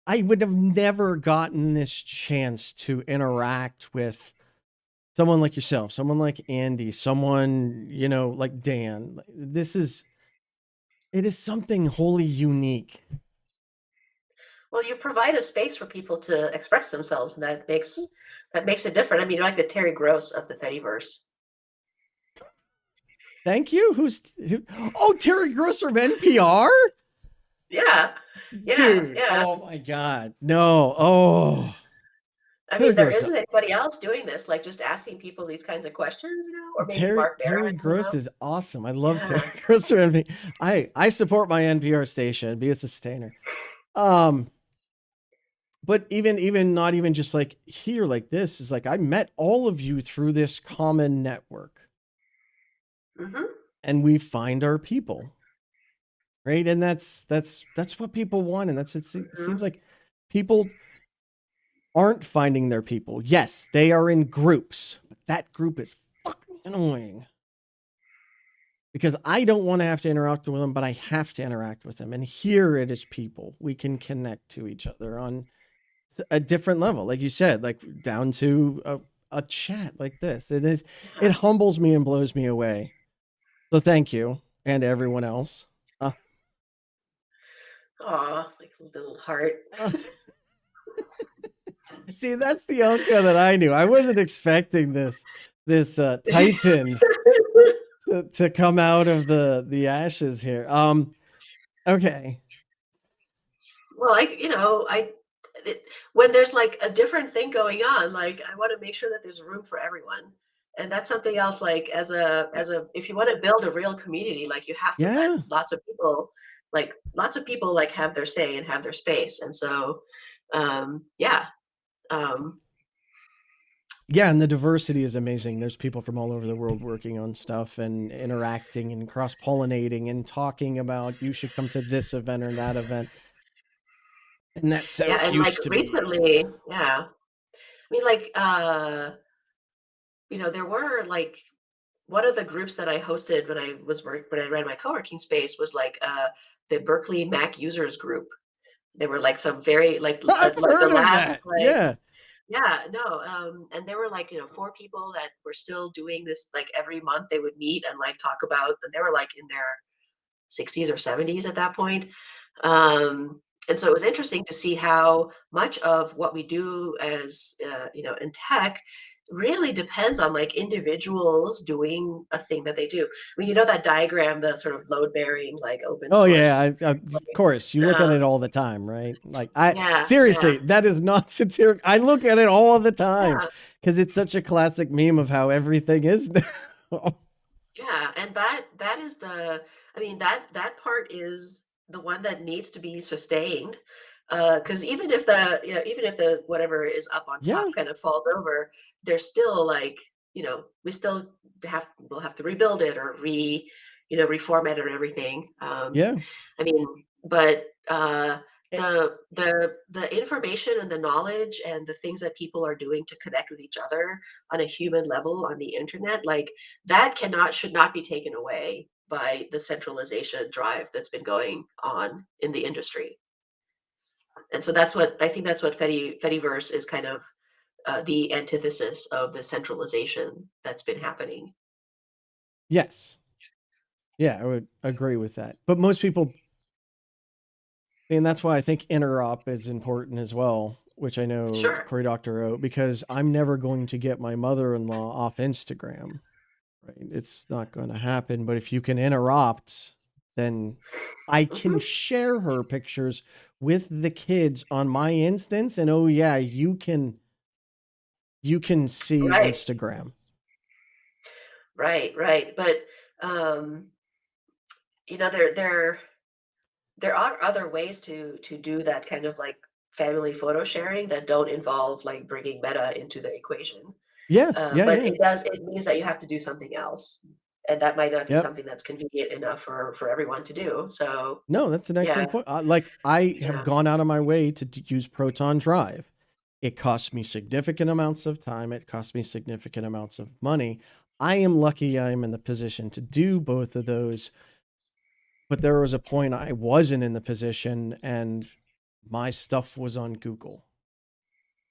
I would have never gotten this chance to interact with someone like yourself, someone like Andy, someone, like Dan. It is something wholly unique. Well, you provide a space for people to express themselves, and that makes it different. I mean, you're like the Terry Gross of the Fediverse. Thank you. Who? Oh, Terry Gross from NPR? Yeah. Yeah. Dude. Yeah. Oh my God. No. Oh. I Terry mean, there Gross. isn't anybody else doing this, like just asking people these kinds of questions, or maybe Mark Terry Barron, Gross is awesome. I love Terry Yeah. Gross from NPR. I support my NPR station. Be a sustainer. But even not even just like here like this is like I met all of you through this common network. Mm-hmm. And we find our people. Right? And that's what people want, and it Mm-hmm. seems like people aren't finding their people. Yes, they are in groups, but that group is fucking annoying. Because I don't want to have to interact with them, but I have to interact with them. And here it is people. We can connect to each other on a different level, like you said, like down to a chat like this. It Yeah. humbles me and blows me away. So thank you, and everyone else. Aw, like a little heart. See, that's the Anca that I knew. I wasn't expecting this Titan to come out of the ashes here. Okay. Well, when there's like a different thing going on, like I want to make sure that there's room for everyone. And that's something else, like if you want to build a real community, like you have to let Yeah. lots of people like have their say and have their space. And so, yeah. Um, Yeah, and the diversity is amazing. There's people from all over the world working on stuff and interacting and cross-pollinating and talking about you should come to this event or that event. And that's how yeah. it And like used to be. recently, yeah. I mean, like, there were like one of the groups that I hosted when I ran my co-working space was like the Berkeley Mac users group. They were like some very I've like the heard of lab was that. like, Yeah. yeah, no, and there were like, four people that were still doing this, like every month they would meet and like talk about, and they were like in their 60s or 70s at that point. And so it was interesting to see how much of what we do as in tech really depends on like individuals doing a thing that they do. I mean, that diagram, the sort of load bearing, like open Oh yeah, source. of course. You look at Um, it all the time, right? Like I yeah, seriously, yeah, that is not satiric. I look at it all the time yeah, because it's such a classic meme of how everything is now. yeah. And that is I mean, that part is the one that needs to be sustained. Because even if the whatever is up on Yeah, top kind of falls over, there's still like, we'll have to rebuild it or reformat it or everything. yeah. I mean, but Eh, the information and the knowledge and the things that people are doing to connect with each other on a human level on the internet, like that should not be taken away by the centralization drive that's been going on in the industry. And so I think that's what Fediverse is kind of the antithesis of the centralization that's been happening. Yes. Yeah, I would agree with that. But most people, and that's why I think interop is important as well, which I know Sure. Cory Doctor wrote, because I'm never going to get my mother-in-law off Instagram. Right? It's not going to happen. But if you can interrupt, then I can Hmm. share her pictures with the kids on my instance, and oh yeah, you can see Right. Instagram. Right. Right. But um, you know, there are other ways to do that kind of like family photo sharing that don't involve like bringing Meta into the equation. Yes, yeah, But yeah, it means that you have to do something else, and that might not be yep. something that's convenient enough for everyone to do. So No, that's an yeah, excellent point. Like I have yeah. gone out of my way to use Proton Drive. It costs me significant amounts of time. It costs me significant amounts of money. I am lucky I am in the position to do both of those. But there was a point I wasn't in the position and my stuff was on Google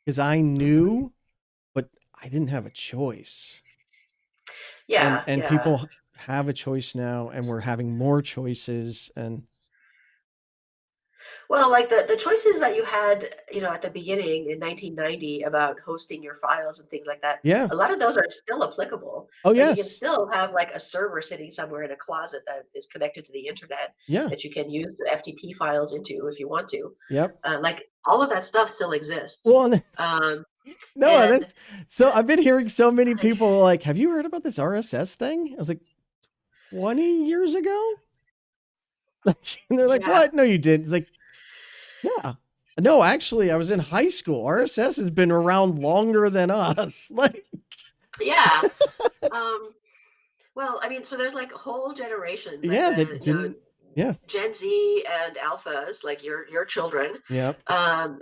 because I Hmm. knew, but I didn't have a choice. Yeah, And yeah. people have a choice now, and we're having more choices. And Well, like the choices that you had, you know, at the beginning in 1990 about hosting your files and things like that, yeah, a lot of those are still applicable. oh Like you can yes, still have like a server sitting somewhere in a closet that is connected to the internet yeah, that you can use the FTP files into if you want to. yep. Like all of that stuff still exists. Well, and Um, no, and that's so. I've been hearing so many people like, "Have you heard about this RSS thing?" I was like, 20 years ago, and they're like, yeah, "What? No, you didn't." It's like, yeah. No, actually, I was in high school. RSS has been around longer than us. Like, yeah. Um, well, I mean, so there's like whole generations, like yeah, that didn't. Yeah, Gen Z and alphas, like your children, yep.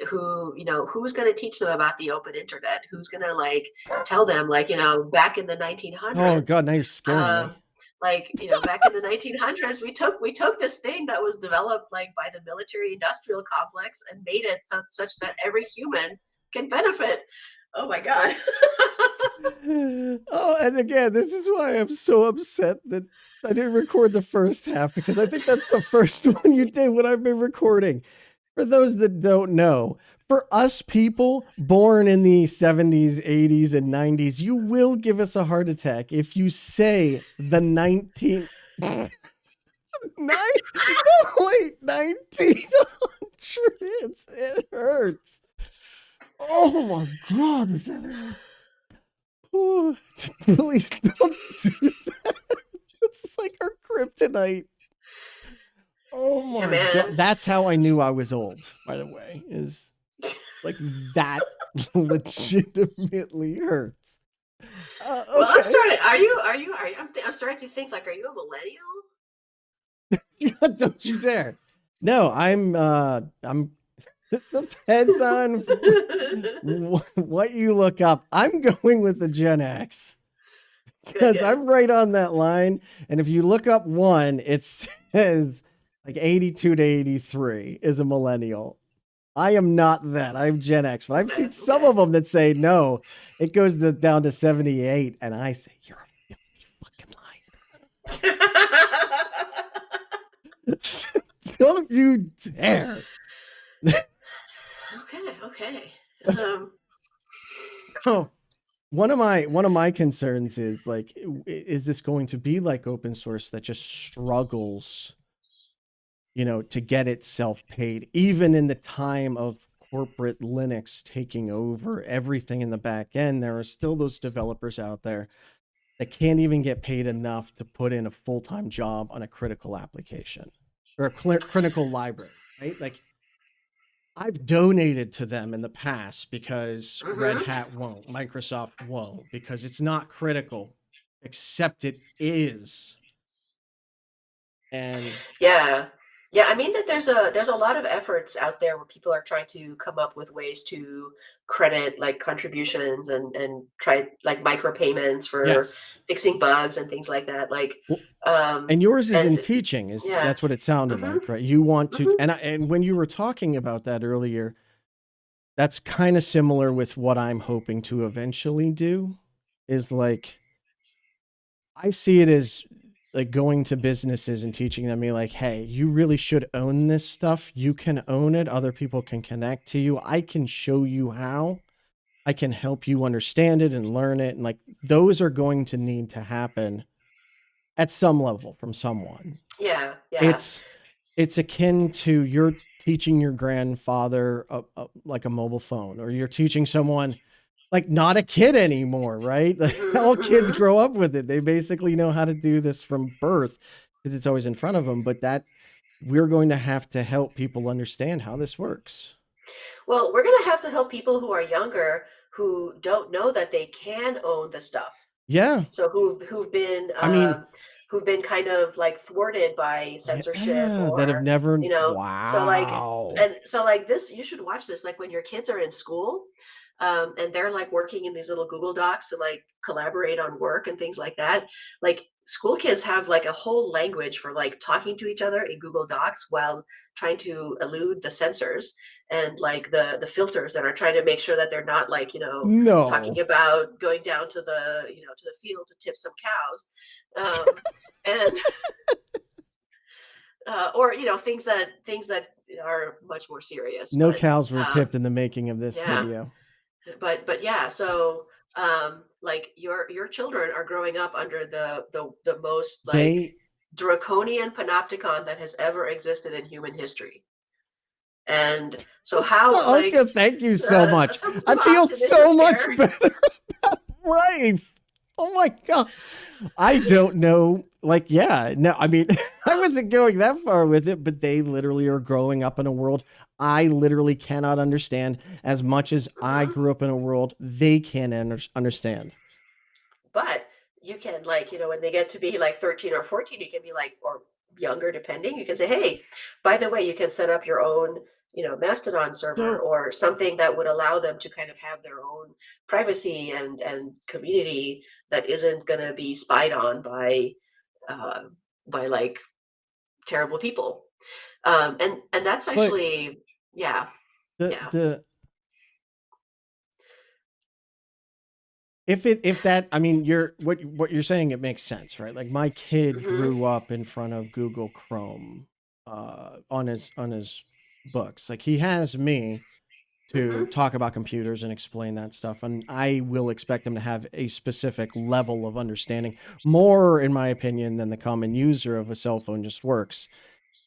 who you know who's going to teach them about the open internet? Who's going to like tell them like you know back in the Oh 1900s, God, now you're scaring me. um, like you know back in the 1900s, we took this thing that was developed like by the military industrial complex and made it such that every human can benefit. Oh my god. Oh, and again, this is why I'm so upset that I didn't record the first half because I think that's the first one you did when I've been recording. For those that don't know, for us people born in the 70s, 80s, and 90s, you will give us a heart attack if you say the 19 nine, the late 1900s. It hurts. Oh my God. Oh, please don't do that. It's like our kryptonite. Oh Yeah, my God. man. That's how I knew I was old, by the way, is like that legitimately hurts. Well, I'm Okay. starting. Are you? I'm starting to think like, are you a millennial? Don't you dare. No, I'm it depends on what you look up. I'm going with the Gen X Good, because good. I'm right on that line. And if you look up one, it says like 82 to 83 is a millennial. I am not that. I'm Gen X, but I've seen Okay, some okay. of them that say no. It goes down to 78, and I say you're a fucking liar. Don't you dare. Okay, okay. So one of my concerns is like, is this going to be like open source that just struggles, to get itself paid, even in the time of corporate Linux taking over everything in the back end? There are still those developers out there that can't even get paid enough to put in a full-time job on a critical application or a critical library, right? Like I've donated to them in the past because Red Mm-hmm. Hat won't, Microsoft won't, because it's not critical, except it is. And Yeah. Yeah, I mean that there's a lot of efforts out there where people are trying to come up with ways to credit like contributions and try like micropayments for yes, fixing bugs and things like that. Like well, um and yours is in and teaching, is yeah. that's what it sounded Mm-hmm. like, right? You want to, Mm-hmm. and when you were talking about that earlier, that's kind of similar with what I'm hoping to eventually do. Is like I see it as like going to businesses and teaching them, be like, hey, you really should own this stuff. You can own it. Other people can connect to you. I can show you how. I can help you understand it and learn it. And like those are going to need to happen at some level from someone. Yeah, yeah. It's akin to you're teaching your grandfather like a mobile phone, or you're teaching someone like not a kid anymore, right? All kids Hmm. grow up with it. They basically know how to do this from birth because it's always in front of them. But that we're going to have to help people understand how this works. Well, we're going to have to help people who are younger who don't know that they can own the stuff. Yeah. So I mean, who've been kind of like thwarted by censorship yeah, that have or never, so like wow. and so like this you should watch this like when your kids are in school, and they're like working in these little Google Docs to like collaborate on work and things like that. Like school kids have like a whole language for like talking to each other in Google Docs while trying to elude the censors and like the filters that are trying to make sure that they're not like, talking No. about going down to to the field to tip some cows, and or things that are much more serious. No But cows were um, tipped in the making of this yeah, video. but yeah, so like your children are growing up under the most like They draconian panopticon that has ever existed in human history. And so how like Uncle, thank you so much. I some feel optimism so much here. better about life. Oh my god. I don't know. Like, yeah, no, I mean, I Um, wasn't going that far with it, but they literally are growing up in a world I literally cannot understand as much as I mhm. grew up in a world they can understand. But you can like, when they get to be like 13 or 14, you can be like, or younger, depending, you can say, hey, by the way, you can set up your own, Mastodon server So, or something that would allow them to kind of have their own privacy and community that isn't going to be spied on uh, by like terrible people. And that's but actually, yeah, yeah. the if that, I mean, you're what you're saying, it makes sense, right? Like my kid Hmm. grew up in front of Google Chrome on his books. Like he has me to Hmm. talk about computers and explain that stuff, and I will expect them to have a specific level of understanding, more in my opinion than the common user of a cell phone just works,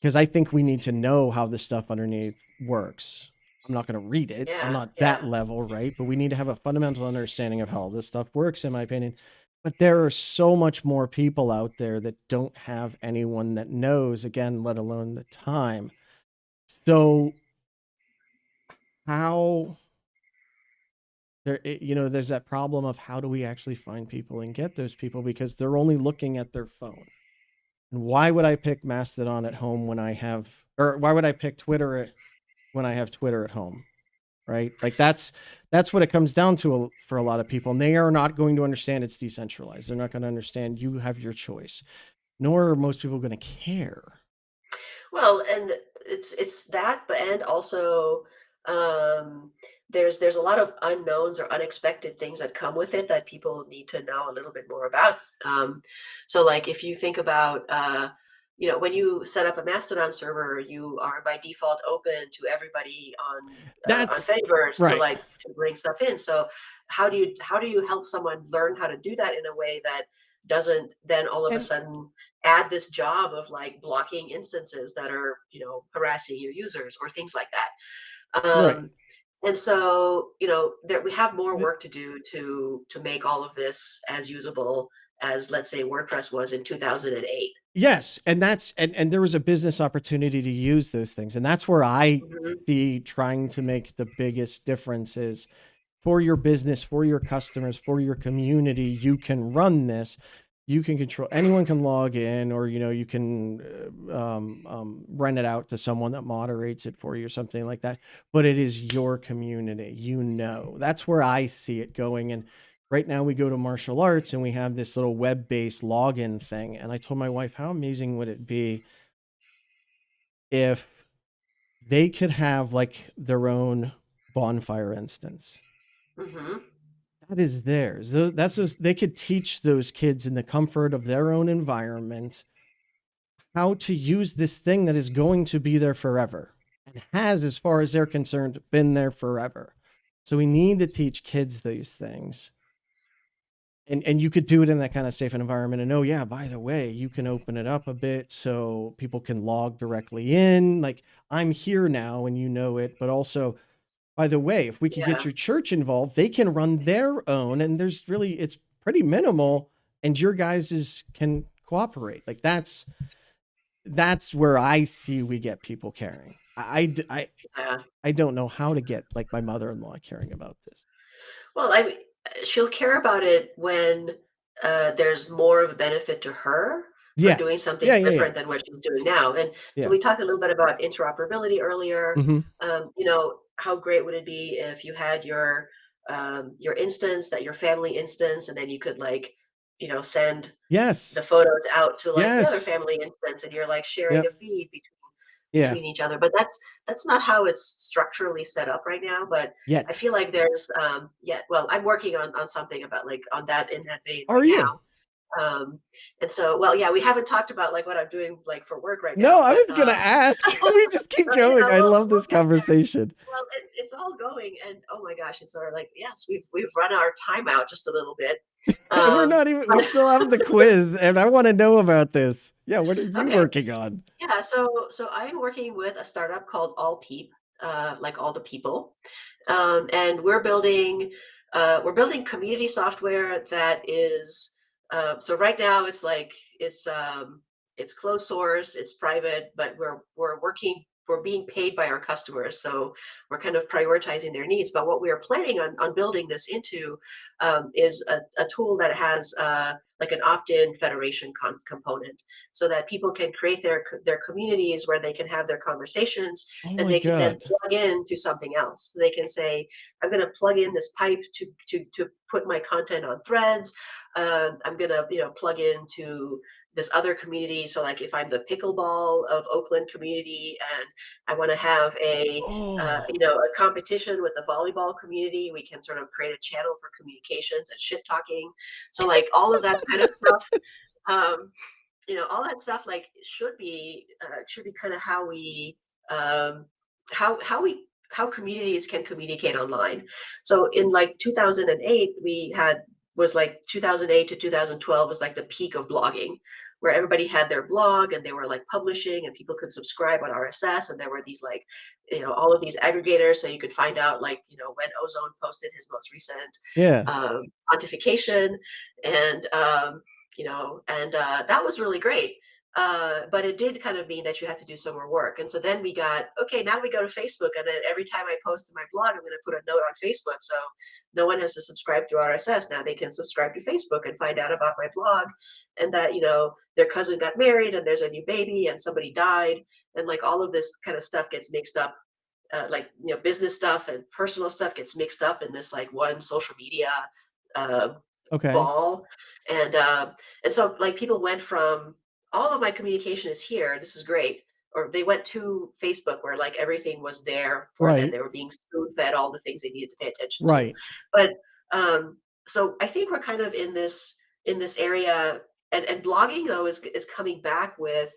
because I think we need to know how this stuff underneath works. I'm not going to read it. I'm Yeah, not that yeah. level, right? But we need to have a fundamental understanding of how this stuff works, in my opinion. But there are so much more people out there that don't have anyone that knows, again, let alone the time. So, how there's that problem of how do we actually find people and get those people because they're only looking at their phone. And why would I pick Mastodon at home when I have, or why would I pick Twitter when I have Twitter at home, right? Like that's what it comes down to for a lot of people. And they are not going to understand it's decentralized. They're not going to understand you have your choice. Nor are most people going to care. Well, and it's that, but and also um, there's a lot of unknowns or unexpected things that come with it that people need to know a little bit more about. So, like if you think about when you set up a Mastodon server, you are by default open to everybody on That's Fediverse to right. like to bring stuff in. So, how do you help someone learn how to do that in a way that doesn't then all of a And sudden add this job of like blocking instances that are harassing your users or things like that. right. And so there we have more The, work to do to make all of this as usable as, let's say, WordPress was in 2008. yes, and and there was a business opportunity to use those things. And that's where I Hmm. see trying to make the biggest differences for your business, for your customers, for your community. You can run this. You can control. Anyone can log in, or you can rent it out to someone that moderates it for you, or something like that. But it is your community. That's where I see it going. And right now, we go to martial arts, and we have this little web-based login thing. And I told my wife, how amazing would it be if they could have like their own bonfire instance? Hmm. That is theirs. They could teach those kids in the comfort of their own environment how to use this thing that is going to be there forever and has, as far as they're concerned, been there forever. So we need to teach kids these things. And you could do it in that kind of safe environment. And oh yeah, by the way, you can open it up a bit so people can log directly in. Like, I'm here now and you know it, but also, by the way, if we could get Yeah. your church involved, they can run their own, and it's pretty minimal, and your guys can cooperate. Like, that's where I see we get people caring. Yeah. I don't know how to get like my mother-in-law caring about this. Well, she'll care about it when there's more of a benefit to her for doing Yes. something Yeah, yeah, yeah. different than what she's doing now. And so Yeah. we talked a little bit about interoperability earlier. Mhm. How great would it be if you had your instance, that your family instance, and then you could like, send the Yes. photos out to like the other Yes. family instance, and you're like sharing a Yep. feed Yeah. between each other. But that's not how it's structurally set up right now. But I Yet. feel like there's yeah, well, I'm working on something about like on that in that vein Are right you? now. And so, well, yeah, we haven't talked about like what I'm doing like for work right No, now, I but was gonna ask. We just keep but going. I love we'll this get there. conversation. Well, it's all going, and oh my gosh, it's sort of like yes, we've run our time out just a little bit. And we're Um, not even we but still have the quiz, and I want to know about this. Yeah, what are you okay, working on? yeah. So I'm working with a startup called AllPeeP, like all the people, and we're building community software that is so right now it's like it's closed source, it's private, but we're being paid by our customers, so we're kind of prioritizing their needs. But what we are planning on building this into is a tool that has like an opt-in federation component, so that people can create their communities where they can have their conversations, Oh and my they can then god. plug into something else. So they can say, I'm going to plug in this pipe to put my content on threads. I'm going to plug into this other community. So like if I'm the pickleball of Oakland community and I want to have Oh. a competition with the volleyball community, we can sort of create a channel for communications and shit talking. So like all of that kind of stuff. Um, all that stuff like should be kind of how we how communities can communicate online. So in like 2008 we had was like 2008 to 2012 was like the peak of blogging, where everybody had their blog and they were like publishing and people could subscribe on RSS, and there were these like all of these aggregators, so you could find out like when Ozone posted his most recent Yeah. pontification, and that was really great. But it did kind of mean that you had to do some more work. And so then we got, okay, now we go to Facebook. And then every time I post to my blog, I'm going to put a note on Facebook. So no one has to subscribe through RSS. Now they can subscribe to Facebook and find out about my blog, and that, their cousin got married and there's a new baby and somebody died. And like all of this kind of stuff gets mixed up. Like, business stuff and personal stuff gets mixed up in this like one social media uh, Okay. ball. And so like people went from all of my communication is here, this is great, or they went to Facebook where like everything was there for them, Right. they were being spoon fed all the things they needed to pay attention to. Right. But so I think we're kind of in this area, and blogging though is coming back with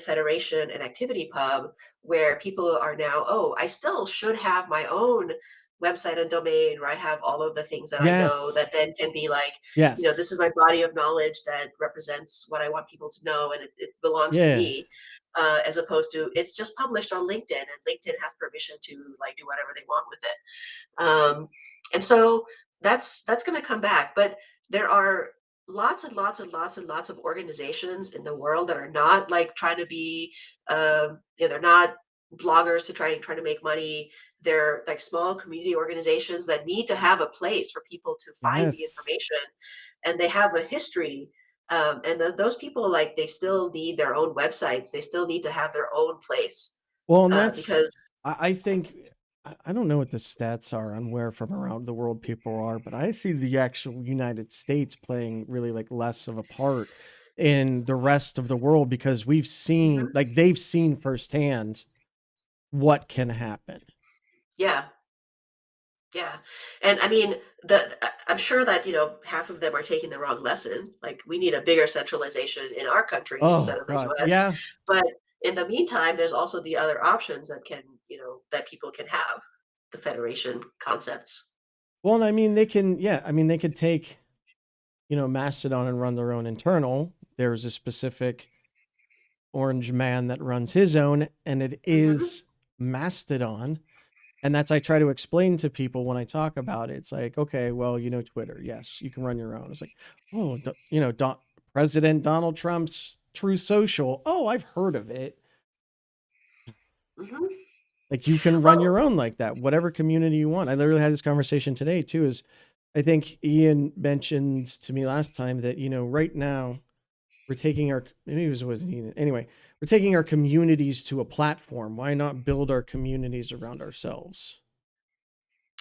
Federation and Activity Pub, where people are now, oh, I still should have my own website and domain where I have all of the things that I know, Yes. that then can be like, Yes. this is my body of knowledge that represents what I want people to know, and it belongs to Yeah. me, as opposed to it's just published on LinkedIn, and LinkedIn has permission to like do whatever they want with it. And so that's going to come back, but there are lots and lots and lots and lots of organizations in the world that are not like trying to be, they're not bloggers to try to make money. They're like small community organizations that need to have a place for people to find the Yes. information, and they have a history. And those people, like, they still need their own websites. They still need to have their own place, Well, and that's because I think I don't know what the stats are on where from around the world people are, but I see the actual United States playing really like less of a part in the rest of the world because we've seen Mhm. like they've seen firsthand what can happen. Yeah. Yeah. And I mean, I'm sure that, half of them are taking the wrong lesson. Like, we need a bigger centralization in our country instead Oh of the God, US. yeah. But in the meantime, there's also the other options that that people can have, the federation concepts. Well, and I mean, they can, yeah, I mean, they could take, Mastodon and run their own internal. There's a specific orange man that runs his own, and it Hmm. is Mastodon. And that's, I try to explain to people when I talk about it. It's like, okay, well, Twitter, yes, you can run your own. It's like, oh, President Donald Trump's True Social. Oh, I've heard of it. Hmm. Like, you can run Well, your own like that, whatever community you want. I literally had this conversation today too. Is I think Ian mentioned to me last time that right now we're taking our, maybe it wasn't Ian, anyway, we're taking our communities to a platform. Why not build our communities around ourselves?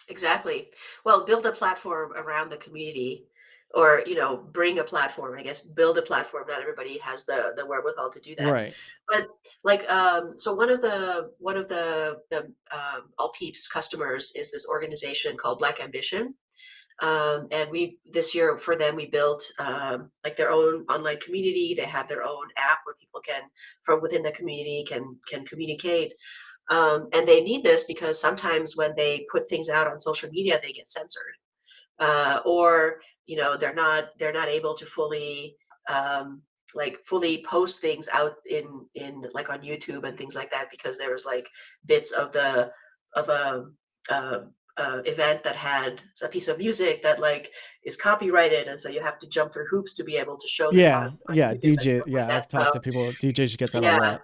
exactly. Well, build a platform around the community, or bring a platform. I guess build a platform. Not everybody has the wherewithal to do that. Right. But like, so one of the AllPeeps customers is this organization called Black Ambition. And we this year for them we built like their own online community. They have their own app where people can, from within the community, can communicate. And they need this because sometimes when they put things out on social media, they get censored, or they're not able to fully post things out in like on YouTube and things like that, because there was like bits of uh, event that had a piece of music that like is copyrighted, and so you have to jump through hoops to be able to show this on, Yeah. on Yeah. YouTube and DJ. stuff like Yeah. that. I've talked So to people. DJs get that a yeah, lot.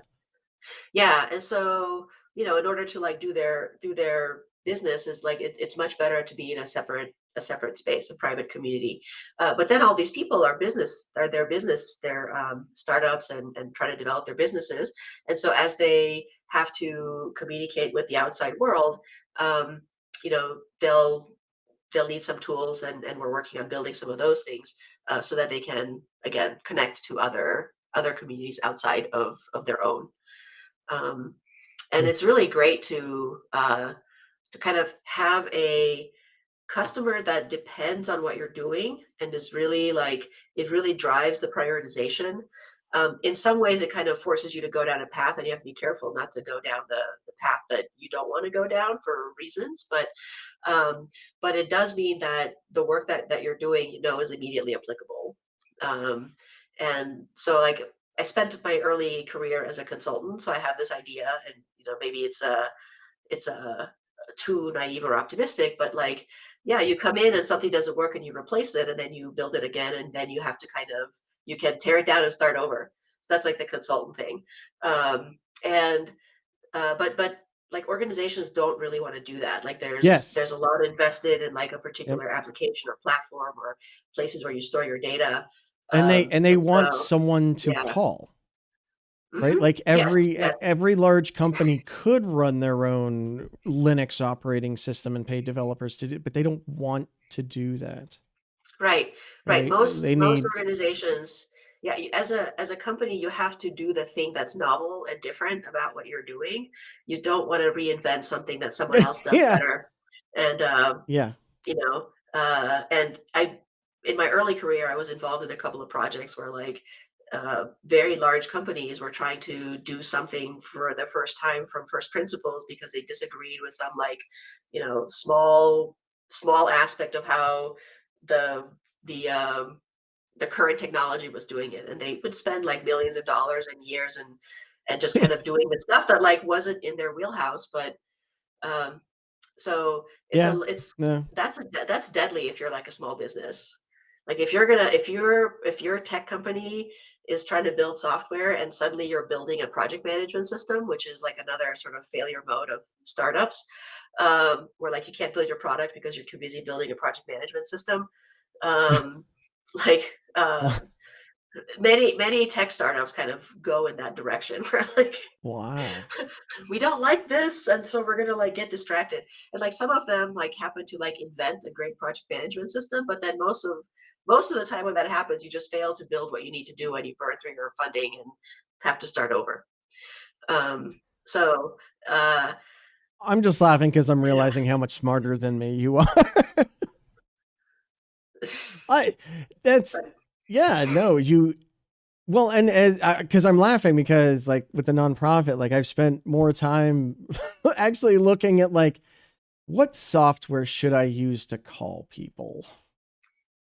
yeah, and so in order to like do their business, is like it's much better to be in a separate space, a private community. But then all these people they're startups and trying to develop their businesses, and so as they have to communicate with the outside world, um, they'll need some tools, and we're working on building some of those things, so that they can again connect to other communities outside of their own. um, and Mm. it's really great to kind of have a customer that depends on what you're doing, and is really like, it really drives the prioritization. In some ways it kind of forces you to go down a path, and you have to be careful not to go down the path that you don't want to go down for reasons. But it does mean that the work that you're doing, is immediately applicable. Um, and so, like, I spent my early career as a consultant, so I have this idea, and maybe it's a too naive or optimistic, but like, yeah, you come in and something doesn't work and you replace it, and then you build it again, and then you have to you can tear it down and start over. So that's like the consultant thing. And but like, organizations don't really want to do that. Like, there's Yes. there's a lot invested in like a Yep. particular application or platform or places where you store your data. And they And want so someone to yeah. call, right? Hmm. Like Yes, every yes. every large company could run their own Linux operating system and pay developers to do, but they don't want to do that, Right, right. right? Most They most need organizations, yeah, as a company, you have to do the thing that's novel and different about what you're doing. You don't want to reinvent something that someone else does yeah. better. And Yeah. and I in my early career, I was involved in a couple of projects where like very large companies were trying to do something for the first time from first principles, because they disagreed with some like small aspect of how the the um, the current technology was doing it, and they would spend like millions of dollars and years, and just kind of doing the stuff that like wasn't in their wheelhouse. But um, so Yeah. No. that's deadly if you're like a small business. Like, if your tech company is trying to build software, and suddenly you're building a project management system, which is like another sort of failure mode of startups, where like you can't build your product because you're too busy building a project management system. Um, like, many tech startups kind of go in that direction, where like, Wow. we don't like this, and so we're gonna like get distracted. And like, some of them like happen to like invent a great project management system, but then most of the time when that happens, you just fail to build what you need to do, and you burn through your funding and have to start over. um so uh I'm just laughing because I'm Yeah. realizing how much smarter than me you are. I that's But yeah, no, you well, and as because I'm laughing because like with the nonprofit, like I've spent more time actually looking at like what software should I use to call people?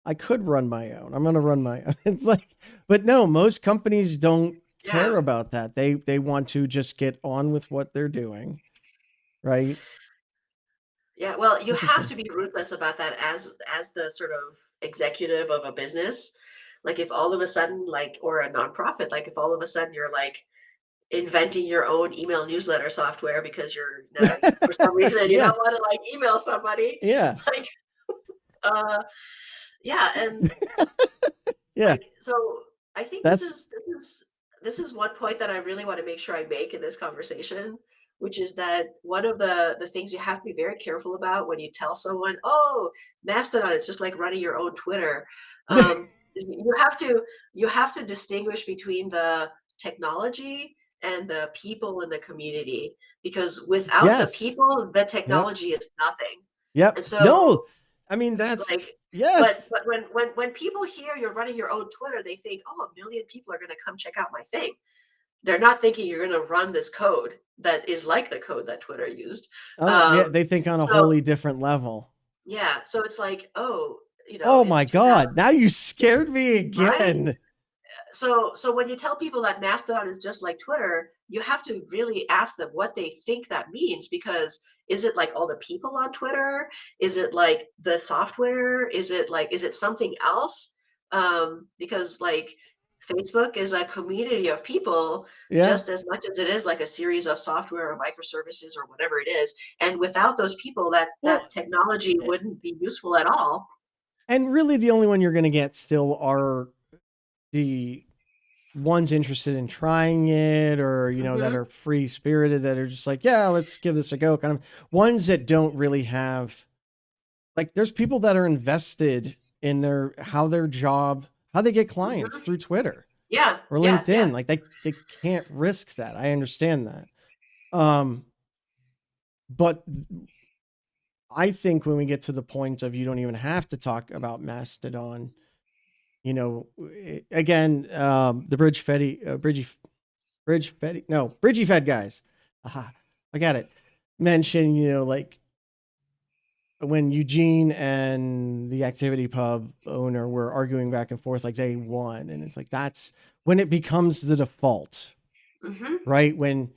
I could run my own. I'm going to run my own. It's like, but no, most companies don't care yeah. about that. They want to just get on with what they're doing, right? Yeah, well, you have Interesting. to be ruthless about that as the sort of executive of a business. Like if all of a sudden, like, or a nonprofit, like if all of a sudden you're like inventing your own email newsletter software because you're for some reason you Yeah, don't want to like email somebody, yeah, like uh yeah, and yeah. like so I think this That's is this is one point that I really want to make sure I make in this conversation, which is that one of the things you have to be very careful about when you tell someone, "Oh, Mastodon, it's just like running your own Twitter." Is you have to distinguish between the technology and the people in the community because without the yes. people, the Yep. technology is nothing. Yep. And so No, I mean that's like yes. but when people hear you're running your own Twitter, they think, "Oh, a million people are gonna come check out my thing." They're not thinking you're gonna run this code that is like the code that Twitter used. Oh, yeah, Um, they think on a so wholly different level. yeah, so it's like, oh, Oh in my 2000, god, now you scared me right? again. So when you tell people that Mastodon is just like Twitter, you have to really ask them what they think that means because is it like all the people on Twitter? Is it like the software? Is it something else? Because like Facebook is a community of people Yeah. just as much as it is like a series of software or microservices or whatever it is. And without those people, that Well, technology eh, wouldn't be useful at all. and really the only one you're going to get still are the ones interested in trying it or that Hmm. are free spirited that are just like, yeah, let's give this a go kind of ones that don't really have like there's people that are invested in their job, how they get clients Hmm. through Twitter Yeah, or yeah, LinkedIn. yeah. Like they can't risk that. I understand that. Um but I think when we get to the point of you don't even have to talk about Mastodon, again, the Bridgie Fed guys. Aha, I got it. Mention, like when Eugene and the activity pub owner were arguing back and forth, like they won. And it's like, that's when it becomes the default, Hmm. right? When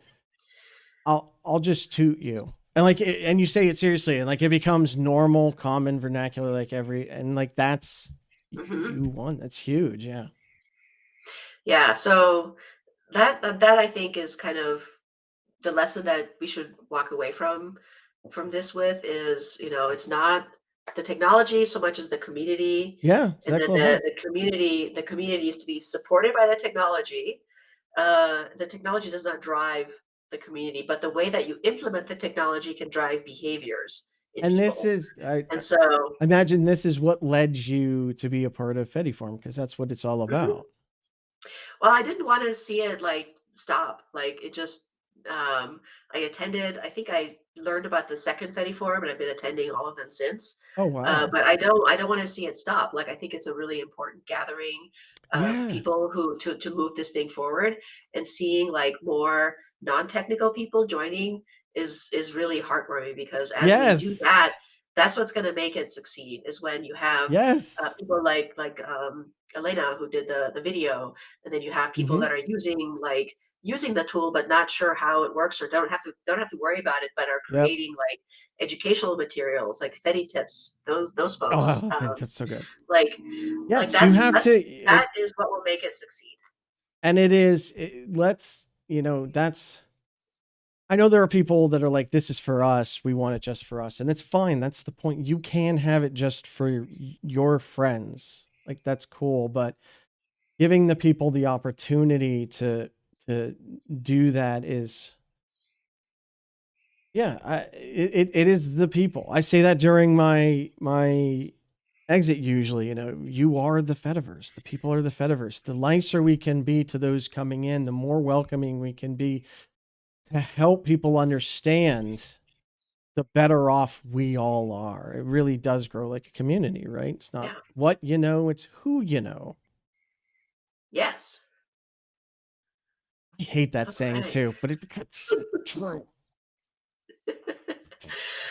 I'll just toot you. And like, and you say it seriously, and like it becomes normal, common vernacular, like and like that's Hmm. you won. That's huge, yeah. Yeah, so that I think is kind of the lesson that we should walk away from this with is, it's not the technology so much as the community, Yeah, it's an and then excellent point. the community is to be supported by the technology. The technology does not drive the community, but the way that you implement the technology can drive behaviors in And this people. is, And so, I imagine this is what led you to be a part of Fediform because that's what it's all mhm. about. Well, I didn't want to see it like stop. Like it just I attended, I think I learned about the second Fedi Forum and I've been attending all of them since. Oh, wow. But I don't want to see it stop. Like I think it's a really important gathering of Yeah. people who to move this thing forward, and seeing like more non-technical people joining is really heartwarming because as we do Yes. that, that's what's going to make it succeed is when you have Yes. people like Elena who did the video, and then you have people Hmm. that are using the tool but not sure how it works or don't have to worry about it, but are Yep. creating like educational materials like Fedi tips. Those Oh, folks, wow. That's so good. like Yes, you have to. that is what will make it succeed. And it is, let's, that's, I know there are people that are like, this is for us. We want it just for us. And that's fine. That's the point. You can have it just for your friends. Like, that's cool. But giving the people the opportunity to do that is, yeah, it is the people. I say that during my exit usually, you are the Fediverse. The people are the Fediverse. The nicer we can be to those coming in, the more welcoming we can be to help people understand. the better off we all are. It really does grow like a community, right? It's not Yeah. what you know, it's who you know. Yes. I hate that All saying right. too, but it's so true.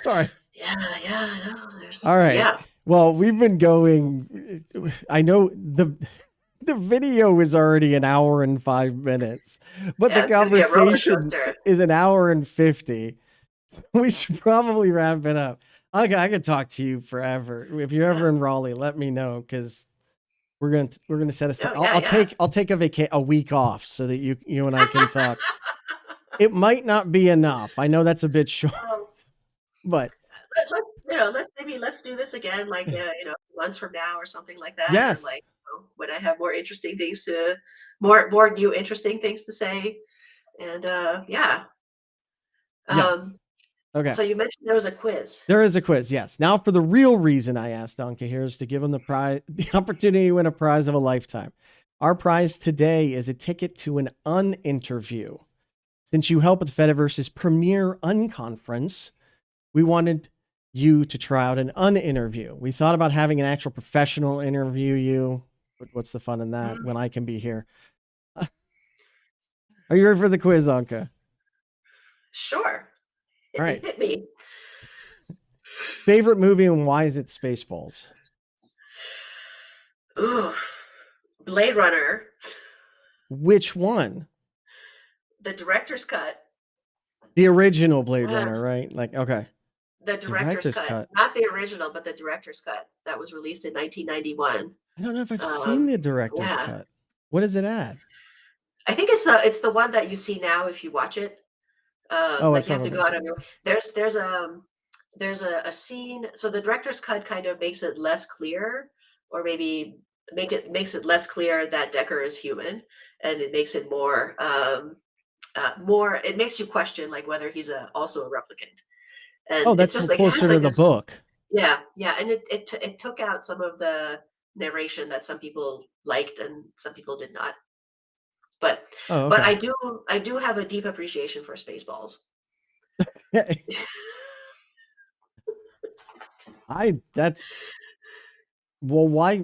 Sorry. Yeah. No, All right. yeah. Well, we've been going. I know the video is already an hour and 5 minutes, but the Yeah, it's gonna be a roller conversation coaster. is an hour and 50. So we should probably wrap it up. I could talk to you forever. If you're ever Yeah. in Raleigh, let me know because we're gonna set aside. Oh, I'll yeah. take a week off so that you and I can talk. It might not be enough. I know that's a bit short, Um, but let's do this again, like months from now or something like that, and yes, like when I have more new interesting things to say, and yeah. yes. Um, Okay. so you mentioned there was a quiz. There is a quiz, yes. Now, for the real reason I asked Anca here is to give him the prize, the opportunity to win a prize of a lifetime. Our prize today is a ticket to an uninterview. Since you help with Fediverse's premier unconference, we wanted you to try out an uninterview. We thought about having an actual professional interview you, but what's the fun in that Mm, when I can be here? Are you ready for the quiz, Anca? sure, All right. hit me. Favorite movie and why is it Spaceballs? Oof. Blade Runner, Which one? the director's cut. The original Blade Yeah, Runner, right? Like, okay. the director's Director's cut, cut. not the original, but the director's cut that was released in 1991. I don't know if I've seen Um, the director's yeah, cut. What does it add? I think it's the one that you see now if you watch it. Oh, it Like you have to probably go is. out of your there's a scene. So the director's cut kind of makes it less clear, or maybe makes it less clear that Decker is human, and it makes it more. It makes you question like whether he's also a replicant, Oh, and it's that's just like it closer has to like the this. book. Yeah, and it took out some of the narration that some people liked and some people did not. But Oh, but okay. I do have a deep appreciation for Spaceballs. That's well, why I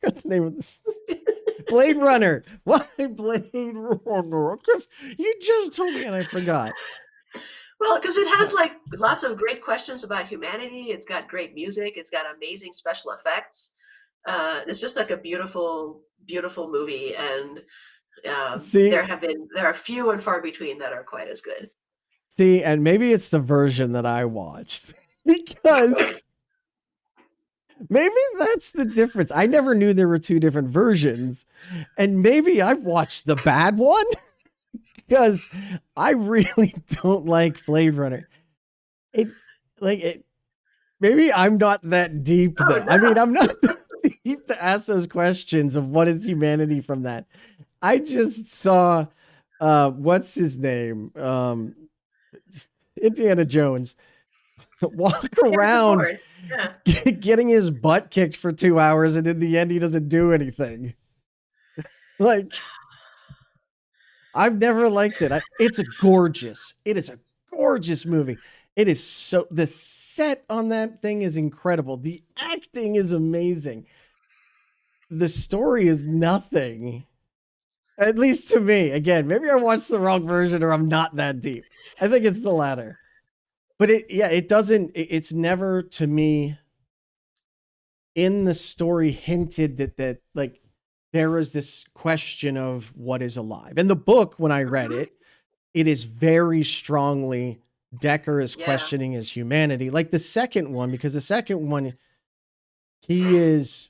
forgot the name of the Blade Runner. Why Blade Runner? You just told me and I forgot. Well, because it has like lots of great questions about humanity. It's got great music. It's got amazing special effects. It's just like a beautiful, beautiful movie, and See, there are few and far between that are quite as good. see, and maybe it's the version that I watched because maybe that's the difference. I never knew there were two different versions. And maybe I've watched the bad one because I really don't like Blade Runner. It like it maybe I'm not that deep Oh though. I mean, no! I'm not that deep to ask those questions of what is humanity from that. I just saw what's his name? Indiana Jones walk Harrison around Ford. Yeah. getting his butt kicked for 2 hours and in the end he doesn't do anything. Like I've never liked it. It's a gorgeous. It is a gorgeous movie. It is so the set on that thing is incredible. The acting is amazing. The story is nothing. At least to me. Again, maybe I watched the wrong version or I'm not that deep. I think it's the latter. But it doesn't it's never to me in the story hinted that like there was this question of what is alive. In the book when I read Mhm. it is very strongly Decker is Yeah. questioning his humanity. Like the second one, because the second one, he is,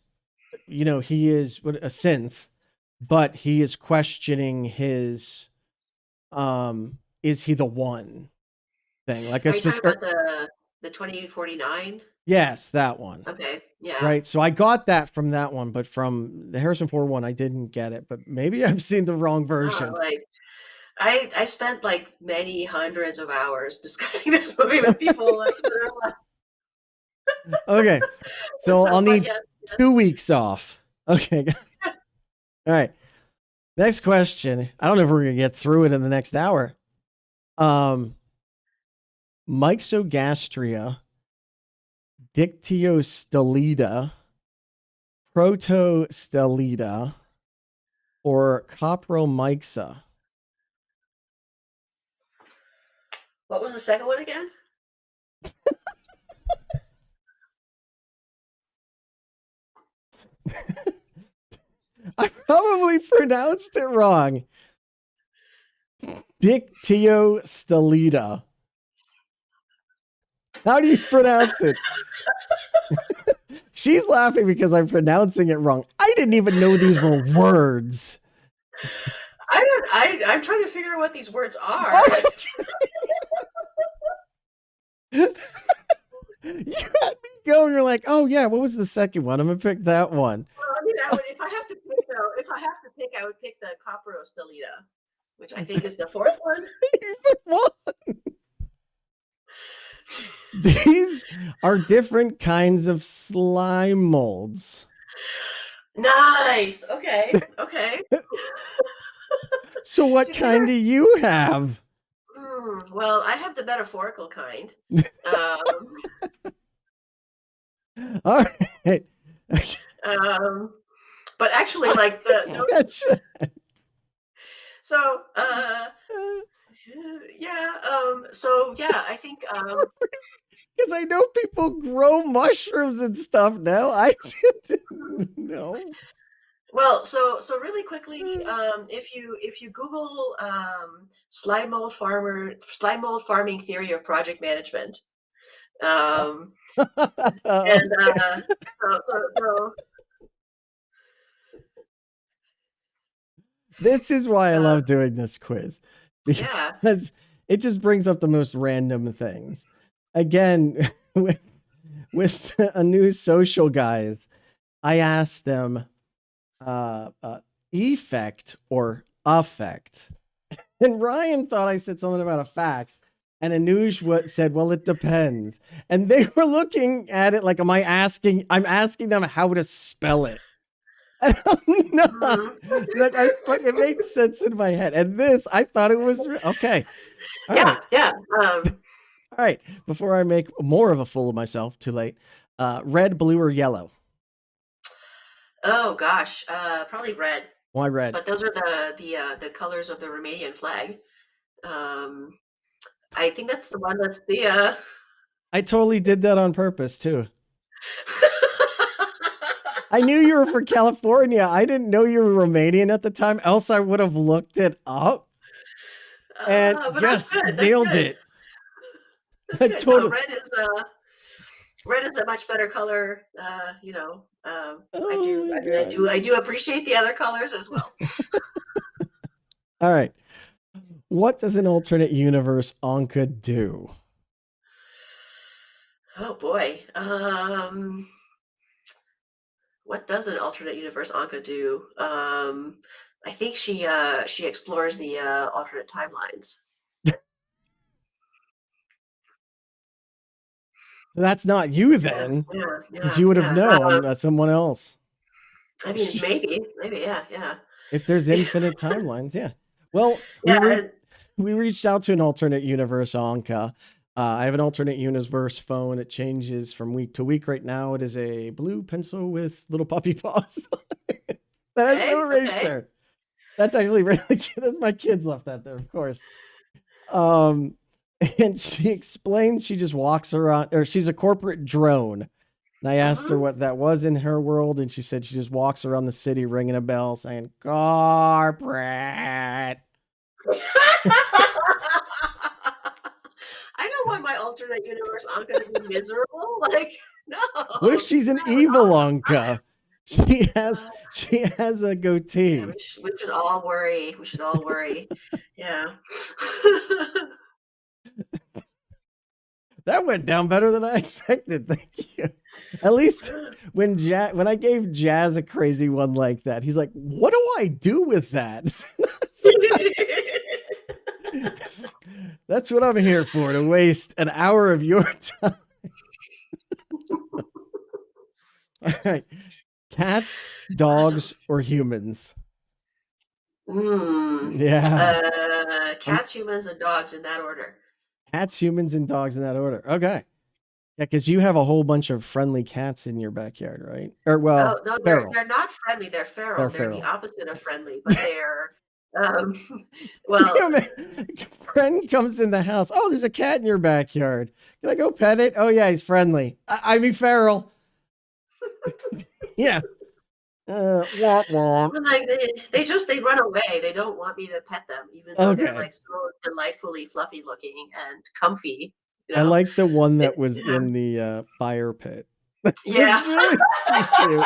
he is a synth, but he is questioning his, is he the one thing? Like a Are you talking about specific, the 2049? yes, that one. Okay. Yeah. Right. So I got that from that one, but from the Harrison Ford one, I didn't get it. But maybe I've seen the wrong No, version. like I spent like many hundreds of hours discussing this movie with people. Like, Okay. So I'll but need yeah, 2 weeks off. Okay. All right. Next question. I don't know if we're going to get through it in the next hour. Um, Myxogastria, Dictyostelida, Protostelida, or Copromyxa. What was the second one again? I probably pronounced it wrong. Dictyostelida. How do you pronounce it? She's laughing because I'm pronouncing it wrong. I didn't even know these were words. I'm trying to figure out what these words are. You had me going. You're like, oh yeah, what was the second one? I'm gonna pick that one. Well, I mean, if I have to pick, though, I would pick the Coprostelida, which I think is the fourth one. These are different kinds of slime molds. Nice. Okay. Okay. So what kind do you have? Well, I have the metaphorical kind. All right. But actually, like so yeah, I think because I know people grow mushrooms and stuff now. I didn't know. Well, so really quickly, if you Google slime mold farming theory of project management, and so this is why I love doing this quiz, because it just brings up the most random things. Again, with a new social guys, I asked them effect or affect, and Ryan thought I said something about effects, and Anuj said, well, it depends. And they were looking at it like, I'm asking them how to spell it. And I'm not. It made sense in my head. And this, I thought it was okay. Yeah. All right. Before I make more of a fool of myself, too late. Red, blue, or yellow? Oh gosh, probably red. Why red? But those are the colors of the Romanian flag. I think that's the one that's the. I totally did that on purpose too. I knew you were from California. I didn't know you were Romanian at the time. Else I would have looked it up and just nailed it. That's good. No, red is a much better color. You know, I do appreciate the other colors as well. All right. What does an alternate universe Anca do? Oh boy. What does an alternate universe Anca do? I think she explores the alternate timelines. That's not you then, because you would have known that's someone else. I mean, maybe, yeah. If there's infinite timelines, yeah. Well, we reached out to an alternate universe Anca. I have an alternate universe phone. It changes from week to week. Right now, it is a blue pencil with little puppy paws. That has no eraser. Okay. That's actually really cute. My kids left that there, of course. And she explains she just walks around, or she's a corporate drone. And I asked her what that was in her world, and she said she just walks around the city ringing a bell saying, corporate. I don't want my alternate universe Anca to be miserable. Like, no. What if she's an evil Anca? She has a goatee. Yeah, we should all worry. We should all worry. Yeah. That went down better than I expected. Thank you. At least when I gave Jazz a crazy one like that, he's like, what do I do with that? That's what I'm here for, to waste an hour of your time. All right. Cats, dogs, or humans? Yeah. Cats, humans, and dogs in that order. Cats, humans, and dogs in that order. Okay. Yeah, because you have a whole bunch of friendly cats in your backyard, right? Or Oh well, no, feral. they're not friendly. They're feral. They're They're the feral. opposite of friendly, but they're um, well, Friend comes in the house. Oh, there's a cat in your backyard. Can I go pet it? Oh yeah, he's friendly. I mean feral. Yeah. Wah, wah. like they run away. They don't want me to pet them, even though they're Okay. like so delightfully fluffy looking and comfy. I like the one It- that was yeah. in the fire pit. That Yeah. was really cute.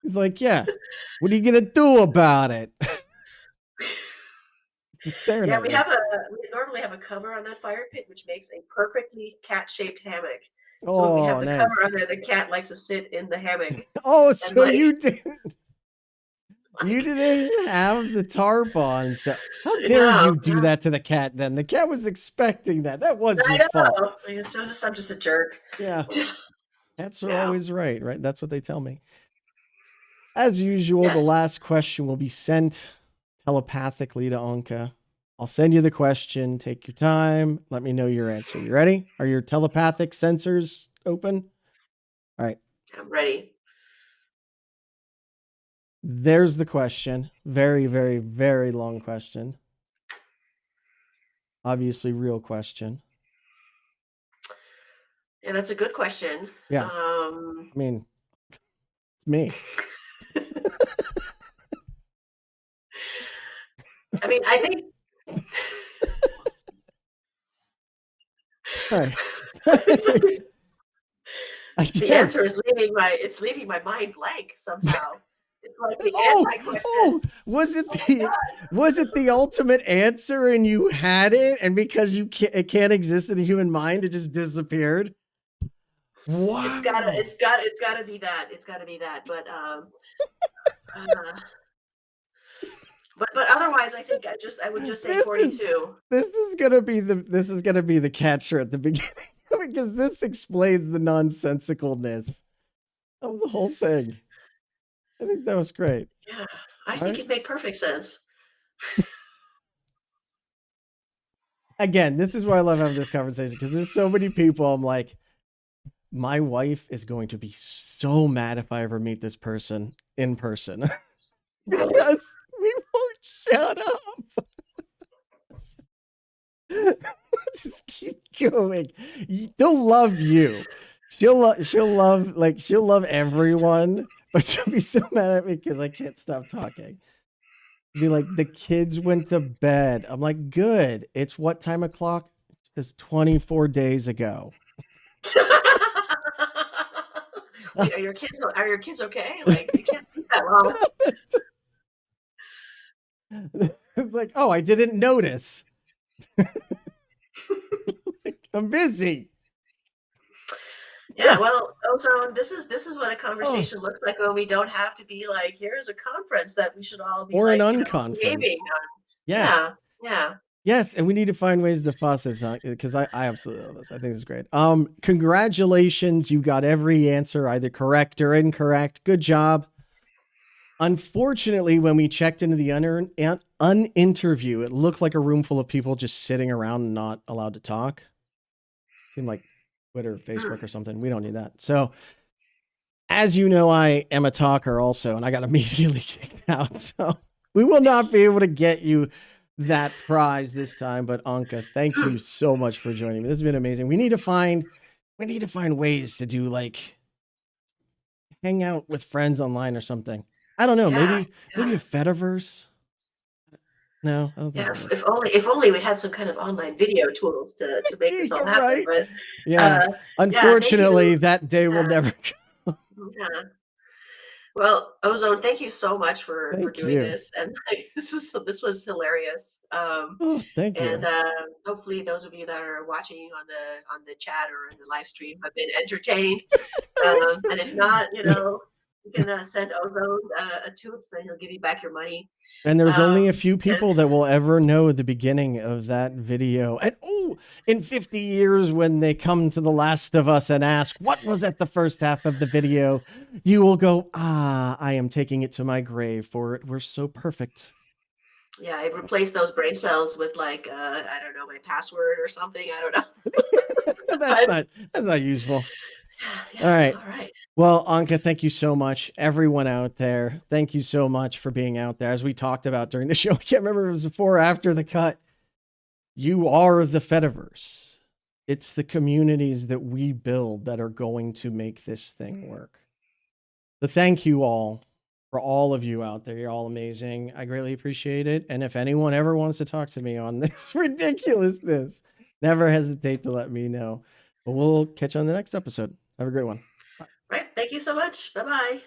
He's like, yeah, what are you gonna do about it? Staring Yeah, at we you. normally have a cover on that fire pit, which makes a perfectly cat-shaped hammock. So when we Oh, have the nice. cover on there, the cat likes to sit in the hammock. Oh, And so like, you didn't have the tarp on. So how dare no, you do that to the cat then? The cat was expecting that. That was I your fault. know. I'm just a jerk. Yeah. Cats are Yeah. always right? That's what they tell me. As usual, the Yes. last question will be sent telepathically to Anca. I'll send you the question. Take your time. Let me know your answer. You ready? Are your telepathic sensors open? All right. I'm ready. There's the question. Very, very, very long question. Obviously, real question. Yeah, that's a good question. Yeah. I mean, it's me. I mean, I think All right. the answer is leaving my mind blank somehow. It's like the anti-question. Was it the ultimate answer and you had it, and because it can't exist in the human mind, it just disappeared? Wow. It's gotta be that. It's gotta be that. But otherwise, I think I would just say 42. This is gonna be the catcher at the beginning because this explains the nonsensicalness of the whole thing. I think that was great. Yeah, I think it made perfect sense. Again, this is why I love having this conversation, because there's so many people I'm like, my wife is going to be so mad if I ever meet this person in person because we won't shut up. Just keep going. They'll love you. She'll love everyone, but she'll be so mad at me because I can't stop talking. Be like, the kids went to bed. I'm like, good. It's what time o'clock? It's 24 days ago. Wait, are your kids okay? Like, you can't think that long. It's like, oh, I didn't notice. I'm busy. Yeah, well, ozone. This is what a conversation looks like when we don't have to be like, here's a conference that we should all be or like, an unconference. Yes. Yeah. Yes, and we need to find ways to process because I absolutely love this. I think it's great. Congratulations, you got every answer either correct or incorrect. Good job. Unfortunately, when we checked into the uninterview, it looked like a room full of people just sitting around and not allowed to talk. Seemed like Twitter, Facebook, or something. We don't need that. So, as you know, I am a talker also, and I got immediately kicked out. So we will not be able to get you that prize this time. But Anca, thank you so much for joining me. This has been amazing. We need to find ways to do like hang out with friends online or something. I don't know. Maybe a Fediverse. No, I don't think if only we had some kind of online video tools to make this all happen. Right. But unfortunately, that day will never come. Yeah. Well, Ozone, thank you so much for doing this, and this was hilarious. Thank you. And hopefully, those of you that are watching on the chat or in the live stream have been entertained. And if not, you can send Ozone a tube, so he'll give you back your money. And there's only a few people that will ever know the beginning of that video. And in 50 years, when they come to The Last of Us and ask, what was at the first half of the video? You will go, I am taking it to my grave, for it were so perfect. Yeah, I replaced those brain cells with like I don't know, my password or something. I don't know. That's But not useful. All yeah, right. all right. Well, Anca, thank you so much. Everyone out there, thank you so much for being out there. As we talked about during the show, I can't remember if it was before or after the cut. You are the Fediverse. It's the communities that we build that are going to make this thing work. So thank you all for all of you out there. You're all amazing. I greatly appreciate it. And if anyone ever wants to talk to me on this ridiculousness, never hesitate to let me know. But we'll catch you on the next episode. Have a great one. Right. Thank you so much. Bye bye.